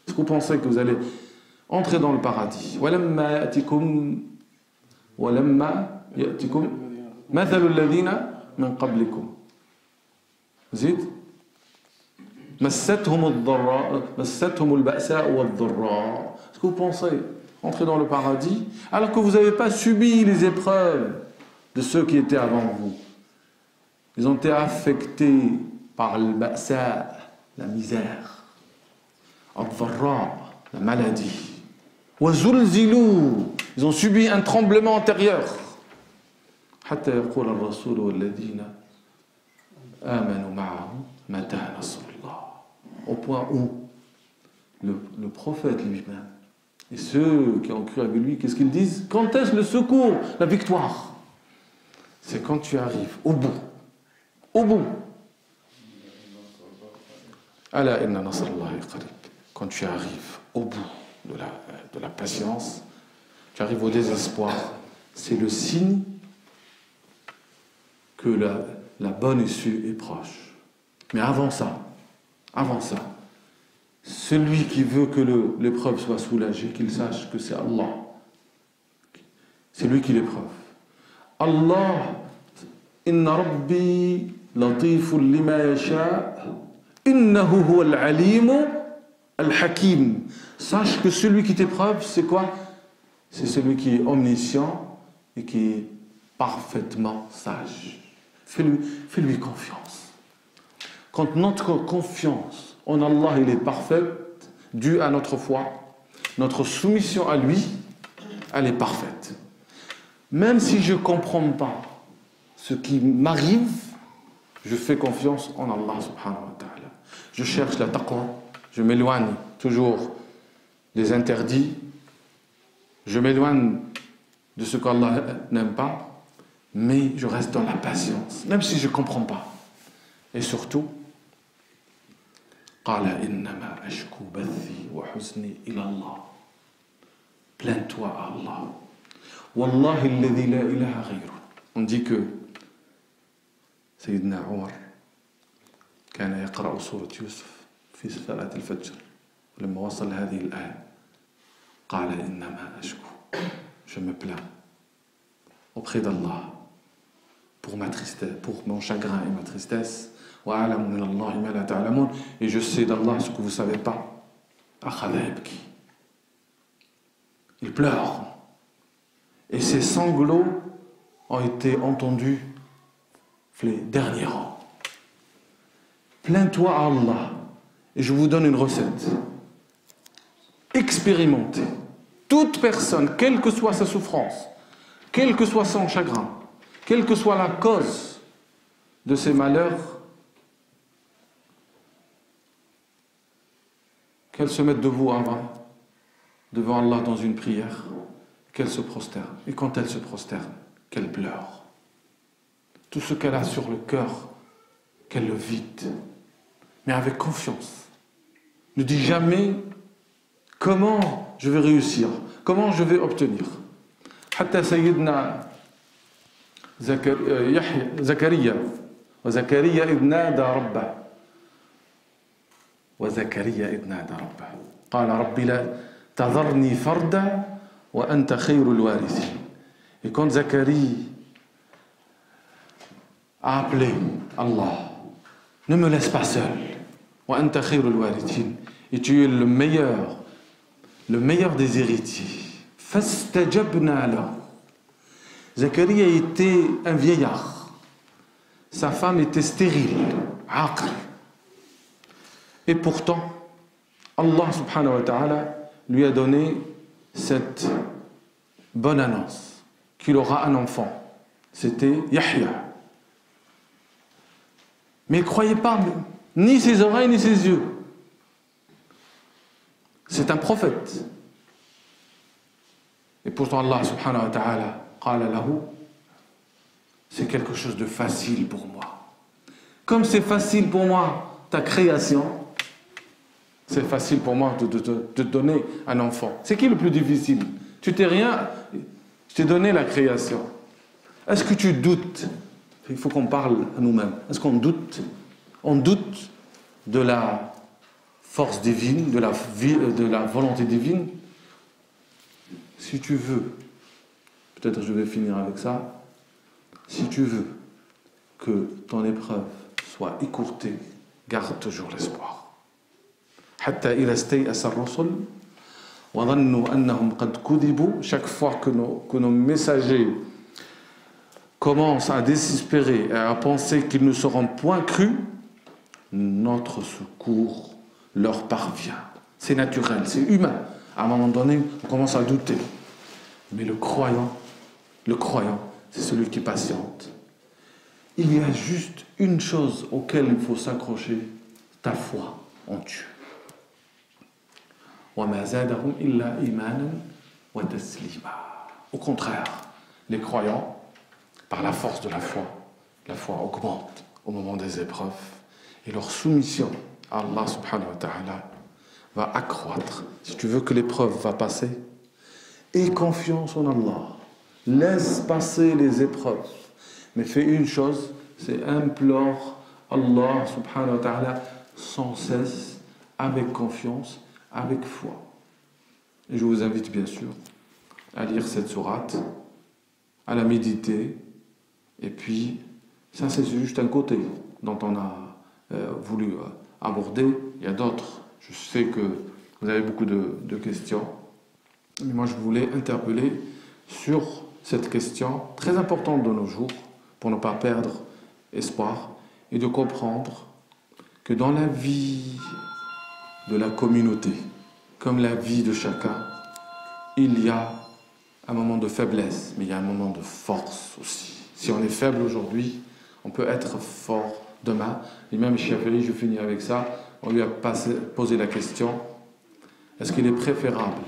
Est-ce que vous pensez que vous allez entrer dans le paradis? ولما يأتكم مثل الذين من قبلكم. زيد مستهم البأساء والضراء. Est-ce que vous pensez entrer dans le paradis alors que vous n'avez pas subi les épreuves de ceux qui étaient avant vous? Ils ont été affectés par le ba'sa, la misère, al-dharra, la maladie. وزلزلوا, ils ont subi un tremblement intérieur. حتى يقول الرسول والذين آمنوا معه متى نصر الله. Au point où le prophète lui-même et ceux qui ont cru avec lui, qu'est-ce qu'ils disent? Quand est-ce le secours, la victoire? C'est quand tu arrives au bout. Au bout. Ala inna nasrallahi qarib. Quand tu arrives au bout de la patience, tu arrives au désespoir, c'est le signe que la bonne issue est proche. Mais avant ça, celui qui veut que l'épreuve soit soulagée, qu'il sache que c'est Allah. C'est lui qui l'épreuve. Allah, inna rabbi latifun lima yasha, innahu huwa al-alimu al-hakim. Sache que celui qui t'épreuve, c'est quoi? C'est celui qui est omniscient et qui est parfaitement sage. Fais-lui confiance. Quand notre confiance en Allah il est parfaite, due à notre foi, notre soumission à lui, elle est parfaite. Même si je ne comprends pas ce qui m'arrive, je fais confiance en Allah subhanahu wa ta'ala. Je cherche la taqwa, je m'éloigne toujours des interdits, je m'éloigne de ce qu'Allah n'aime pas, mais je reste dans la patience, même si je ne comprends pas. Et surtout, plains-toi à Allah. Wallahi alladhi la ilaha ghayru. On dit que Sayyidina Umar كان يقرأ سورة يوسف في صلاة الفجر لما وصل هذه الآية قال إنما أشكو. Je me plains auprès d'Allah pour ma tristesse, pour mon chagrin et ma tristesse. Et je sais d'Allah ce que vous ne savez pas. Il pleure. Et ses sanglots ont été entendus les derniers rangs. Plains-toi à Allah. Et je vous donne une recette. Expérimentez. Toute personne, quelle que soit sa souffrance, quel que soit son chagrin, quelle que soit la cause de ses malheurs, qu'elle se mette debout devant Allah dans une prière, qu'elle se prosterne. Et quand elle se prosterne, qu'elle pleure. Tout ce qu'elle a sur le cœur, qu'elle le vide. Mais avec confiance. Ne dis jamais comment je vais réussir, comment je vais obtenir. حتى سيدنا زكريا إذ نادى ربه قال رب لا تذرني فردا وأنت خير الوارثين. Et quand Zacharie a appelé Allah, ne me laisse pas seul, وأنت خير الوارثين, et tu es le meilleur des héritiers. فاستجبنا له. Zacharie était un vieillard. Sa femme était stérile, aql. Et pourtant, Allah subhanahu wa ta'ala lui a donné cette bonne annonce qu'il aura un enfant. C'était Yahya. Mais il ne croyait pas ni ses oreilles ni ses yeux. C'est un prophète. Et pourtant Allah subhanahu wa ta'ala qala lahu, c'est quelque chose de facile pour moi. Comme c'est facile pour moi ta création, c'est facile pour moi de te donner un enfant. C'est qui le plus difficile? Tu t'es rien, je t'ai donné la création. Est-ce que tu doutes? Il faut qu'on parle à nous-mêmes. Est-ce qu'on doute? On doute de la force divine, de la volonté divine. Si tu veux, peut-être je vais finir avec ça, si tu veux que ton épreuve soit écourtée, garde toujours l'espoir. حتى إذا استيأس الرسل وظنوا أنهم قد كذبوا. Chaque fois que nos messagers commencent à désespérer et à penser qu'ils ne seront point crus, notre secours leur parvient. C'est naturel, c'est humain. À un moment donné, on commence à douter. Mais le croyant, c'est celui qui patiente. Il y a juste une chose auquel il faut s'accrocher, ta foi en Dieu. Au contraire, les croyants, par la force de la foi augmente au moment des épreuves et leur soumission à Allah subhanahu wa ta'ala va accroître. Si tu veux que l'épreuve va passer, aie confiance en Allah. Laisse passer les épreuves. Mais fais une chose, c'est implore Allah subhanahu wa ta'ala sans cesse, avec confiance, avec foi. Et je vous invite bien sûr à lire cette sourate, à la méditer, et puis ça c'est juste un côté dont on a voulu aborder. Il y a d'autres, je sais que vous avez beaucoup de questions, mais moi je voulais interpeller sur cette question très importante de nos jours, pour ne pas perdre espoir, et de comprendre que dans la vie de la communauté, comme la vie de chacun, il y a un moment de faiblesse, mais il y a un moment de force aussi. Si on est faible aujourd'hui, on peut être fort demain. L'imam Shafi'i, je finis avec ça, on lui a posé la question, est-ce qu'il est préférable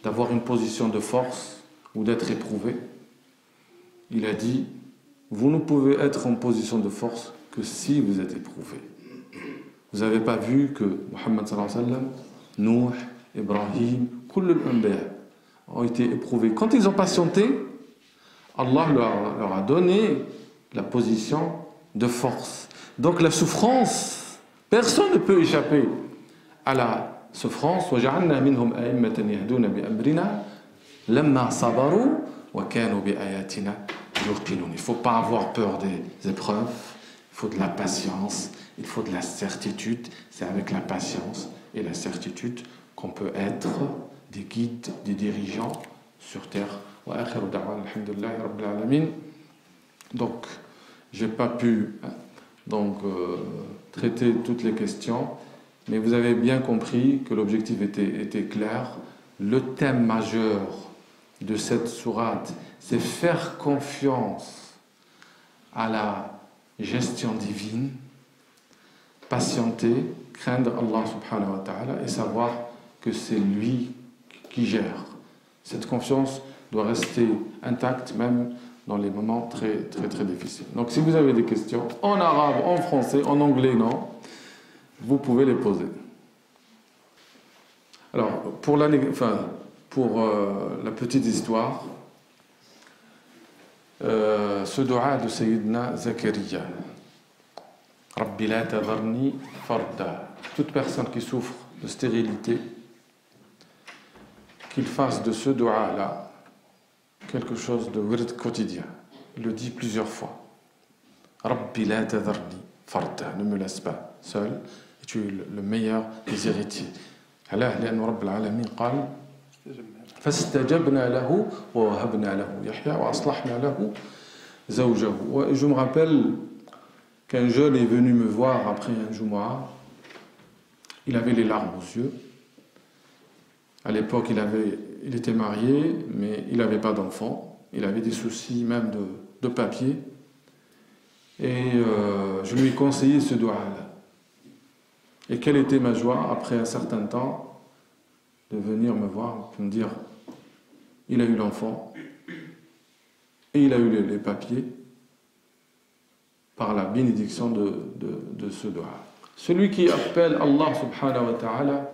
d'avoir une position de force ou d'être éprouvé? Il a dit, vous ne pouvez être en position de force que si vous êtes éprouvé. Vous n'avez pas vu que Muhammad sallallahu alayhi wa sallam, Nuh, Ibrahim, kull al-anbiya ont été éprouvés. Quand ils ont patienté, Allah leur a donné la position de force. Donc la souffrance, personne ne peut échapper à la souffrance. وَجَعَلْنَا مِنْهُمْ أَئِمَّةً يَهْدُونَ بِأَمْرِنَا لَمَّا صَبَرُوا وَكَانُوا بِآيَاتِنَا يُوقِنُونَ. Il ne faut pas avoir peur des épreuves, il faut de la patience, il faut de la certitude. C'est avec la patience et la certitude qu'on peut être des guides, des dirigeants sur terre. Donc, je n'ai pas pu traiter toutes les questions, mais vous avez bien compris que l'objectif était clair. Le thème majeur de cette sourate, c'est faire confiance à la gestion divine, patienter, craindre Allah subhanahu wa ta'ala et savoir que c'est lui qui gère. Cette confiance doit rester intacte même dans les moments très, très, très difficiles. Donc si vous avez des questions, en arabe, en français, en anglais, non, vous pouvez les poser. Alors, pour la petite histoire, ce dua de Sayyidina Zakaria, Rabbi la tadharni farda. Toute personne qui souffre de stérilité, qu'il fasse de ce dua-là quelque chose de wird quotidien. Il le dit plusieurs fois. Rabbi la tadharni farda. Ne me laisse pas seul, et tu es le meilleur des héritiers. لأن رب العالمين قال فاستجبنا له ووهبنا له يحيى وأصلحنا له زوجه. Je me rappelle qu'un jeune est venu me voir après un Jumu'ah. Il avait les larmes aux yeux. À l'époque, il était marié, mais il n'avait pas d'enfant. Il avait des soucis même de papier. Et je lui ai conseillé ce doigt-là. Et quelle était ma joie, après un certain temps, de venir me voir, de me dire, il a eu l'enfant, et il a eu les papiers, par la bénédiction de ce doigt. Celui qui appelle Allah subhanahu wa ta'ala,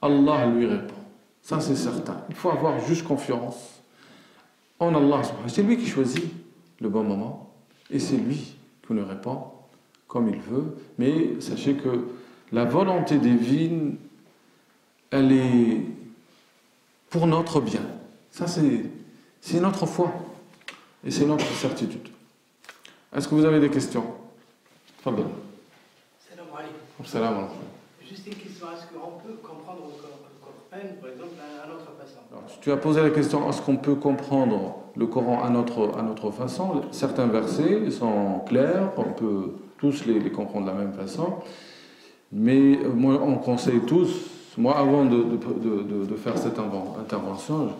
Allah lui répond. Ça c'est certain. Il faut avoir juste confiance en Allah subhanahu wa ta'ala. C'est lui qui choisit le bon moment, et c'est lui qui nous répond comme il veut. Mais sachez que la volonté divine, elle est pour notre bien. Ça, c'est notre foi. Et c'est notre certitude. Est-ce que vous avez des questions? Salam alaikum. Salam alaikum. Juste une question. Est-ce qu'on peut comprendre le Coran, par exemple, à notre façon? Alors, tu as posé la question, est-ce qu'on peut comprendre le Coran à notre façon? Certains versets sont clairs, on peut tous les comprendre de la même façon. Mais moi, on conseille tous, moi avant de faire cette intervention,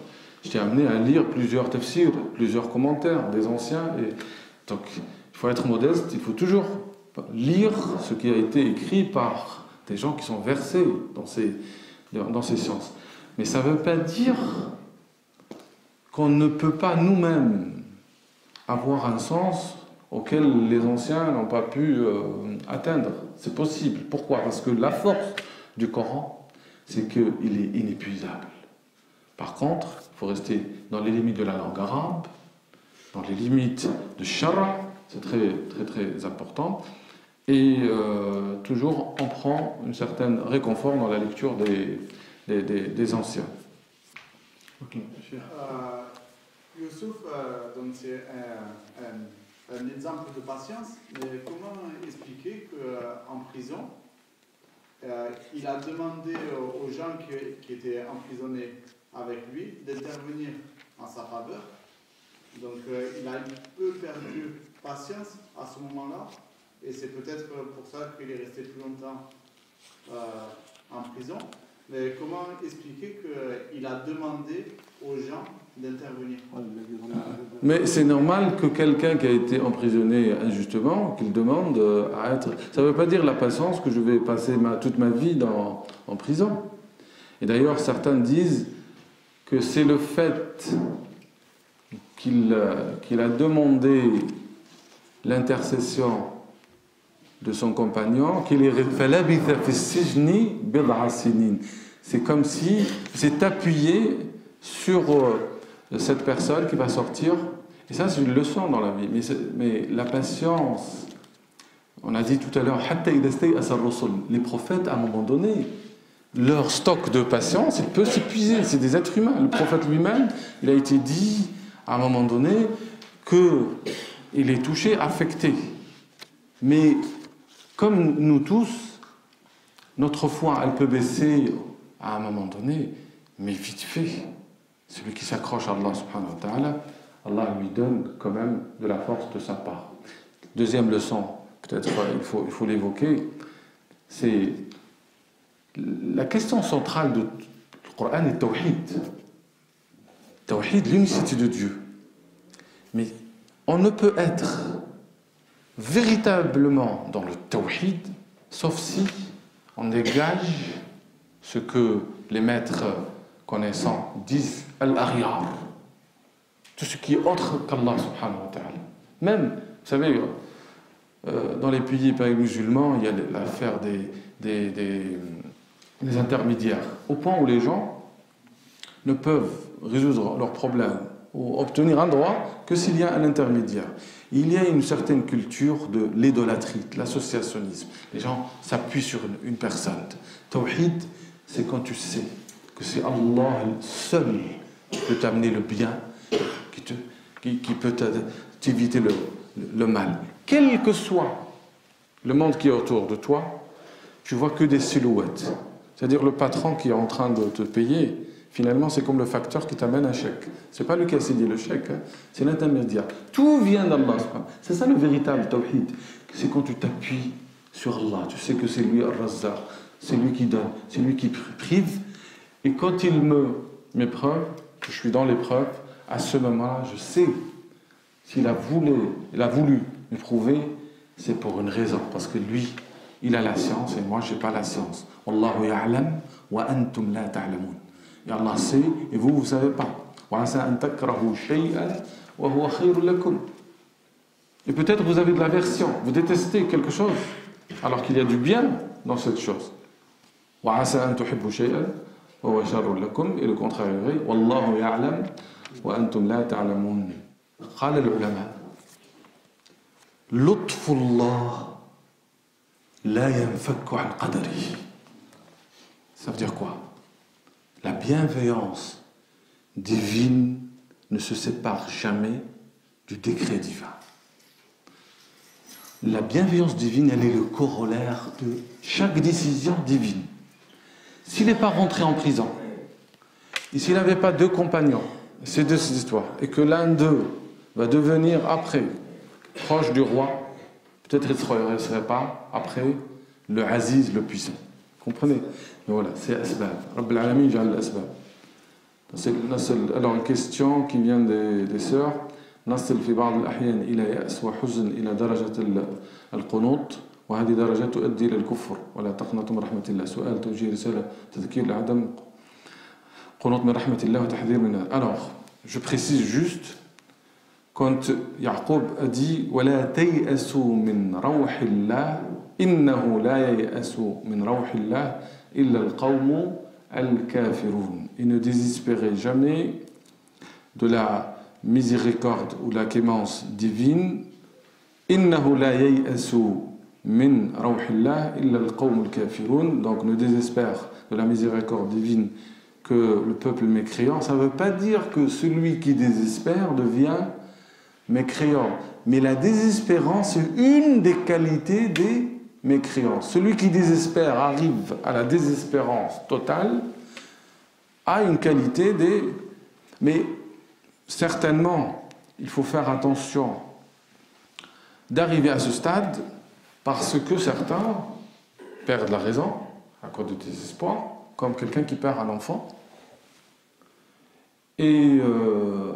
je t'ai amené à lire plusieurs tafsirs, plusieurs commentaires des anciens. Et donc, il faut être modeste, il faut toujours lire ce qui a été écrit par des gens qui sont versés dans ces sciences. Mais ça ne veut pas dire qu'on ne peut pas nous-mêmes avoir un sens auquel les anciens n'ont pas pu atteindre. C'est possible. Pourquoi? Parce que la force du Coran, c'est qu'il est inépuisable. Par contre, il faut rester dans les limites de la langue arabe, dans les limites de shara, C'est très, très, très important. Et toujours, on prend une certaine réconfort dans la lecture des anciens. Ok. Youssouf, donc c'est un exemple de patience, mais comment expliquer qu'en prison, il a demandé aux gens qui étaient emprisonnés avec lui d'intervenir en sa faveur. Donc il a un peu perdu patience à ce moment-là, et c'est peut-être pour ça qu'il est resté plus longtemps en prison. Mais comment expliquer qu'il a demandé aux gens d'intervenir? Mais c'est normal que quelqu'un qui a été emprisonné injustement, qu'il demande à être... Ça ne veut pas dire la patience que je vais passer toute ma vie en prison. Et d'ailleurs, certains disent que c'est le fait qu'il a demandé l'intercession de son compagnon, qu'il est c'est comme si s'est appuyé sur cette personne qui va sortir. Et ça, c'est une leçon dans la vie. Mais la patience, on a dit tout à l'heure, les prophètes, à un moment donné, leur stock de patience, il peut s'épuiser. C'est des êtres humains. Le prophète lui-même, il a été dit, à un moment donné, qu'il est touché, affecté. Mais comme nous tous, notre foi, elle peut baisser à un moment donné, mais vite fait. Celui qui s'accroche à Allah subhanahu wa ta'ala, Allah lui donne quand même de la force de sa part. Deuxième leçon, peut-être il faut l'évoquer, c'est la question centrale du Coran est Tawhid. Tawhid, l'unicité de Dieu. Mais on ne peut être véritablement dans le Tawhid, sauf si on dégage ce que les maîtres connaissants disent al-Ariyar, tout ce qui est autre qu'Allah subhanahu wa ta'ala. Même, vous savez, dans les pays musulmans, il y a l'affaire des intermédiaires, au point où les gens ne peuvent résoudre leurs problèmes ou obtenir un droit que s'il y a un intermédiaire. Il y a une certaine culture de l'idolâtrie, de l'associationnisme. Les gens s'appuient sur une personne. Tawhid, c'est quand tu sais que c'est Allah seul qui peut t'amener le bien, qui peut t'éviter le mal. Quel que soit le monde qui est autour de toi, tu vois que des silhouettes. C'est-à-dire le patron qui est en train de te payer, finalement c'est comme le facteur qui t'amène un chèque. C'est pas lui qui a signé le chèque, hein, c'est l'intermédiaire. Tout vient d'Allah. C'est ça le véritable tawhid. C'est quand tu t'appuies sur Allah. Tu sais que c'est lui Ar-Razzaq, c'est lui qui donne, c'est lui qui prive. Et quand il m'épreuve, que je suis dans l'épreuve, à ce moment-là, je sais s'il a voulu m'éprouver, c'est pour une raison, parce que lui, il a la science et moi, je n'ai pas la science. Wallahu ya'lam wa antum la ta'lamun. Et Allah sait et vous ne savez pas. Et peut-être vous avez de l'aversion, vous détestez quelque chose, alors qu'il y a du bien dans cette chose. Et le contraire est vrai. Wallahu ya'lam wa antum la ta'lamun. قال العلماء لطف الله لا ينفك عن قدره. Ça veut dire quoi? La bienveillance divine ne se sépare jamais du décret divin. La bienveillance divine, elle est le corollaire de chaque décision divine. S'il n'est pas rentré en prison, et s'il n'avait pas deux compagnons, c'est deux histoires, et que l'un d'eux va devenir après proche du roi, peut-être il ne serait pas après le Aziz, le puissant. Comprenez? Voilà, c'est Asbab. Rabb al-Alamin ja'al al-Asbab. Alors, une question qui vient des sœurs. نصل في بعض الأحيان إلى يأس وحزن إلى درجة القنوط وهذه درجة تؤدي إلى الكفر ولا تقنطوا من رحمة الله. سؤال توجيه رسالة تذكير لعدم قنوط من رحمة الله وتحذير منها. Alors, je précise juste quand Yaqub a dit ولا تيأسوا من روح الله إنه لا ييأس من روح الله إلا القوم الكافرون. Et ne désespérez jamais de la miséricorde ou la clémence divine, إنه لا ييأس من روح الله إلا القوم الكافرون. Donc ne désespère de la miséricorde divine que le peuple mécréant. Ça ne veut pas dire que celui qui désespère devient mécréant. Mais la désespérance est une des qualités des mécréants. Celui qui désespère arrive à la désespérance totale, a une qualité des... Mais certainement, il faut faire attention d'arriver à ce stade parce que certains perdent la raison à cause du désespoir, comme quelqu'un qui perd un enfant. Et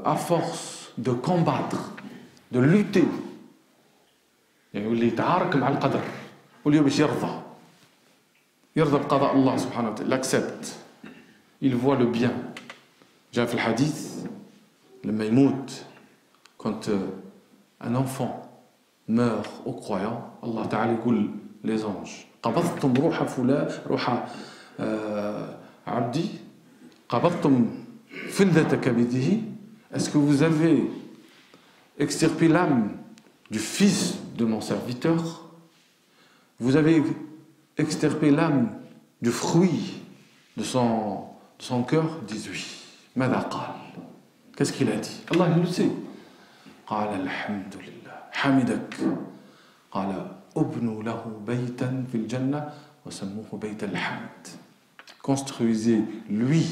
à force de combattre, de lutter, il voit le bien. J'ai fait le hadith, le Maïmout, quand un enfant meurt aux croyants, Allah Ta'ala dit les anges, قبضتم روح فلان روح عبدي قبضتم فلذة كبده. Est-ce que vous avez extirpé l'âme du fils de mon serviteur? Vous avez extirpé l'âme du fruit de son cœur? Disent oui. ماذا قال? Qu'est-ce qu'il a dit? Allah il le sait. قال الحمد لله حمدك قال ابنوا له بيتا في الجنة وسموه بيت الحمد. Construisez lui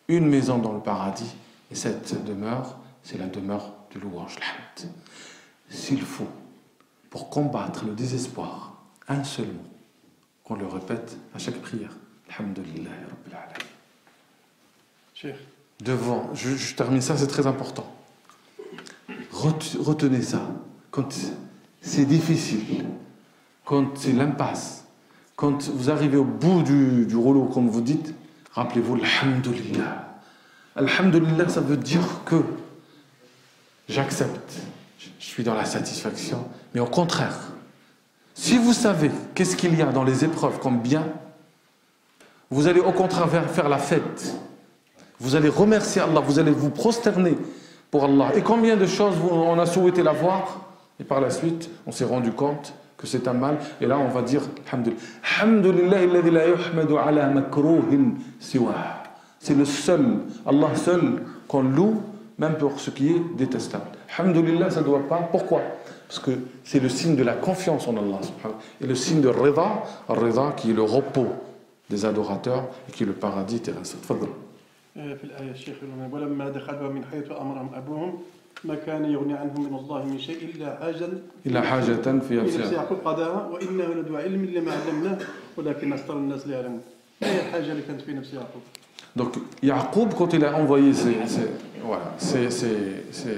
une maison dans le paradis et cette demeure c'est la demeure du louange, l'hamd. S'il faut pour combattre le désespoir un seul mot qu'on le répète à chaque prière, alhamdulillah rabbil alamin. Devant, je termine ça, c'est très important. Retenez ça. Quand c'est difficile, quand c'est l'impasse, quand vous arrivez au bout du rouleau, comme vous dites, rappelez-vous alhamdulillah. Alhamdulillah, ça veut dire que j'accepte, je suis dans la satisfaction, mais au contraire, si vous savez qu'est-ce qu'il y a dans les épreuves comme bien, vous allez au contraire faire la fête. Vous allez remercier Allah, vous allez vous prosterner pour Allah. Et combien de choses on a souhaité la voir, et par la suite, on s'est rendu compte que c'est un mal. Et là, on va dire, Alhamdulillah, alladhi la yuhmadu ala makruhin siwah. C'est le seul, Allah seul, qu'on loue, même pour ce qui est détestable. Alhamdulillah, ça ne doit pas. Pourquoi? Parce que c'est le signe de la confiance en Allah. Et le signe de Rida, qui est le repos des adorateurs, et qui est le paradis terrestre. Fadl. في الآية الشيخ ولما دخلوا من حيث أمرهم أبوهم ما كان يغني عنهم من الله من شيء إلا حاجة في نفس يعقوب قضاها وإنه لذو علم لما علمناه ولكن أكثر الناس لا يعلمون. ما هي الحاجة اللي كانت في نفس يعقوب؟ Donc Yacoub, quand il a envoyé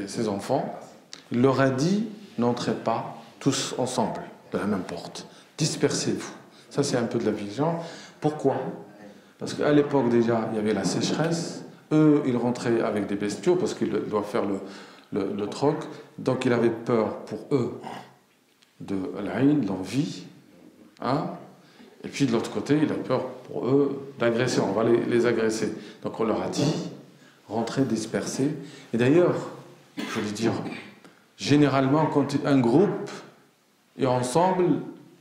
ses enfants, il leur a dit n'entrez pas tous ensemble de la même porte, dispersez-vous. Ça c'est un peu de la vision. Pourquoi? Parce qu'à l'époque déjà, il y avait la sécheresse. Eux, ils rentraient avec des bestiaux parce qu'ils doivent faire le troc. Donc, il avait peur pour eux de l'envie. Hein? Et puis, de l'autre côté, il a peur pour eux d'agression. On va les agresser. Donc, on leur a dit, rentrez dispersés. Et d'ailleurs, je voulais dire, généralement, quand un groupe est ensemble,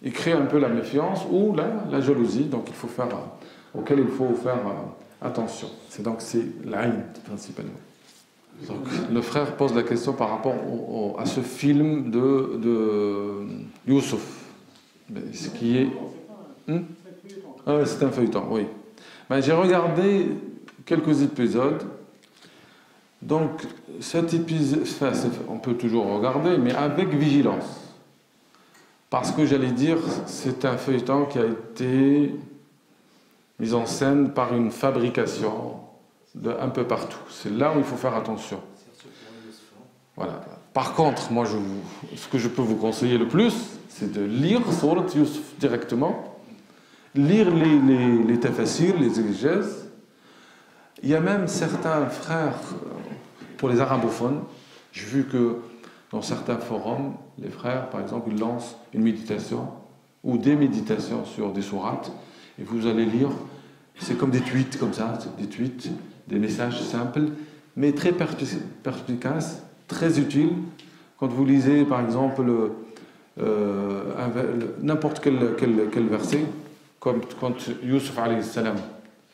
il crée un peu la méfiance ou la jalousie. Donc, il faut faire... auquel il faut faire attention. C'est l'aïn principalement. Donc, le frère pose la question par rapport à ce film de Youssouf. Ce qui est... c'est un feuilleton, oui. Mais j'ai regardé quelques épisodes. Donc, cet épisode, on peut toujours regarder, mais avec vigilance. Parce que j'allais dire, c'est un feuilleton qui a été... mise en scène par une fabrication un peu partout. C'est là où il faut faire attention. Voilà. Par contre, moi, ce que je peux vous conseiller le plus, c'est de lire Surat Yusuf directement, lire les tafasirs, les exégèses. Il y a même certains frères, pour les arabophones, j'ai vu que dans certains forums, les frères, par exemple, ils lancent une méditation ou des méditations sur des sourates. Et vous allez lire, c'est comme des tweets comme ça, des tweets, des messages simples, mais très perspicaces, très utiles, Quand vous lisez, par exemple, n'importe quel verset, comme quand Yusuf alayhi salam,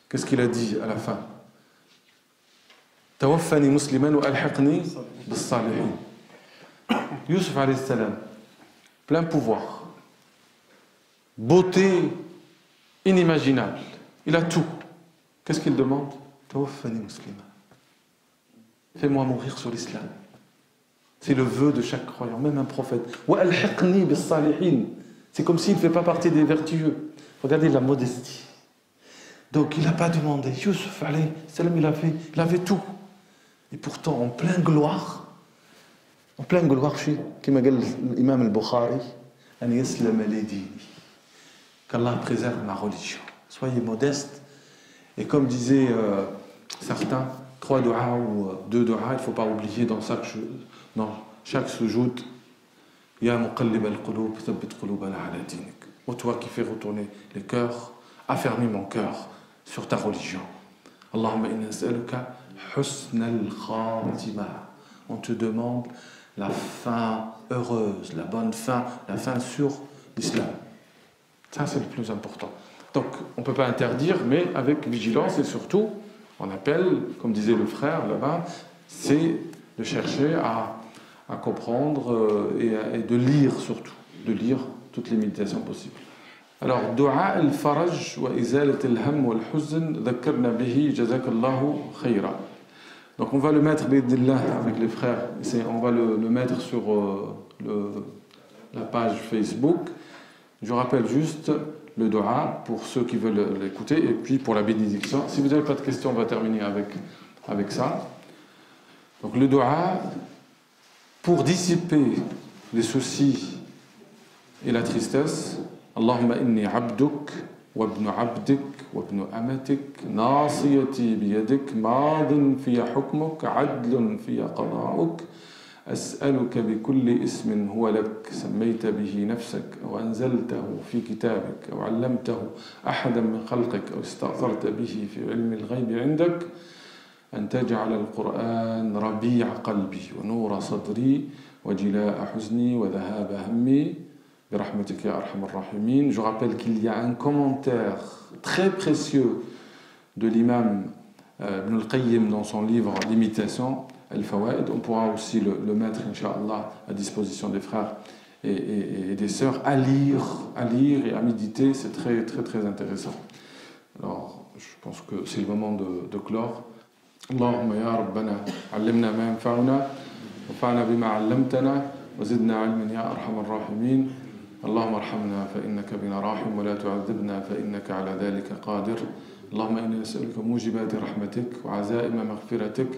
qu'est-ce qu'il a dit à la fin? Tawaffani musliman wa alhiqni bis-salihin. Yusuf alayhi salam, plein pouvoir, beauté inimaginable, il a tout. Qu'est-ce qu'il demande? Tawaffani musliman. Fais-moi mourir sur l'islam. C'est le vœu de chaque croyant, même un prophète. Wa alhiqni bis-salihin. C'est comme s'il ne fait pas partie des vertueux. Regardez la modestie. Donc il n'a pas demandé. Yusuf alayhi salam, il avait tout. Et pourtant, en pleine gloire, comme dit l'imam al-Bukhari, qu'Allah préserve ma religion. Soyez modeste. Et comme disaient certains, 3 du'as ou 2 du'as, il ne faut pas oublier dans chaque sujoud, Ya muqallib al-qulub, thabbit qulubana ala dinik. Ô toi qui fais retourner les cœurs, affermis mon cœur sur ta religion. Allahumma inna nas'aluka husn al-khatima. On te demande la fin heureuse, la bonne fin, la fin sur l'islam. Ça, c'est le plus important. Donc, on ne peut pas interdire, mais avec vigilance et surtout, on appelle, comme disait le frère là-bas, c'est de chercher à comprendre et de lire surtout, de lire toutes les méditations possibles. Alors, Dua al-faraj wa izalat al-ham wa al-huzn dhakarna bihi jazakallahu khayra. Donc on va le mettre bidillah avec les frères, on va le mettre sur la page Facebook. Je rappelle juste le dua pour ceux qui veulent l'écouter et puis pour la bénédiction. Si vous n'avez pas de questions, on va terminer avec ça. Donc le dua pour dissiper les soucis et la tristesse. Allahumma inni abduk وابن عبدك وابن أمتك ناصيتي بيدك ماض في حكمك عدل في قضاؤك أسألك بكل اسم هو لك سميت به نفسك أو أنزلته في كتابك أو علمته أحدا من خلقك أو استأثرت به في علم الغيب عندك أن تجعل القرآن ربيع قلبي ونور صدري وجلاء حزني وذهاب همي. Je rappelle qu'il y a un commentaire très précieux de l'imam Ibn al-Qayyim dans son livre L'imitation, Al-Fawaid. On pourra aussi le mettre, Inch'Allah, à disposition des frères et des sœurs, à lire et à méditer. C'est très, très, très intéressant. Alors, je pense que c'est le moment de clore. Allahumma ya Rabbana, allimna ma yanfa'una, wafa'na bima 'allamtana, wa zidna 'ilman ya arhamar rahimin. اللهم ارحمنا فإنك بنا راحم ولا تعذبنا فإنك على ذلك قادر اللهم إنا نسألك موجبات رحمتك وعزائم مغفرتك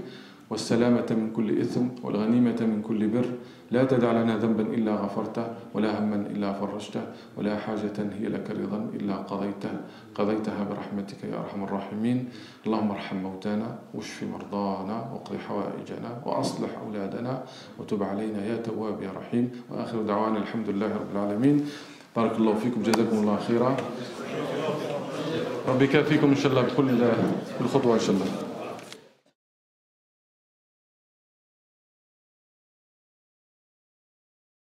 والسلامة من كل إثم والغنيمة من كل بر لا تدع لنا ذنبا إلا غفرته ولا هما إلا فرجته ولا حاجة هي لك رضا إلا قضيتها برحمتك يا أرحم الراحمين اللهم ارحم موتانا واشف مرضانا واقض حوائجنا وأصلح أولادنا وتب علينا يا تواب يا رحيم وآخر دعوانا الحمد لله رب العالمين بارك الله فيكم جزاكم الله خيرا ربي كافيكم إن شاء الله بكل خطوة إن شاء الله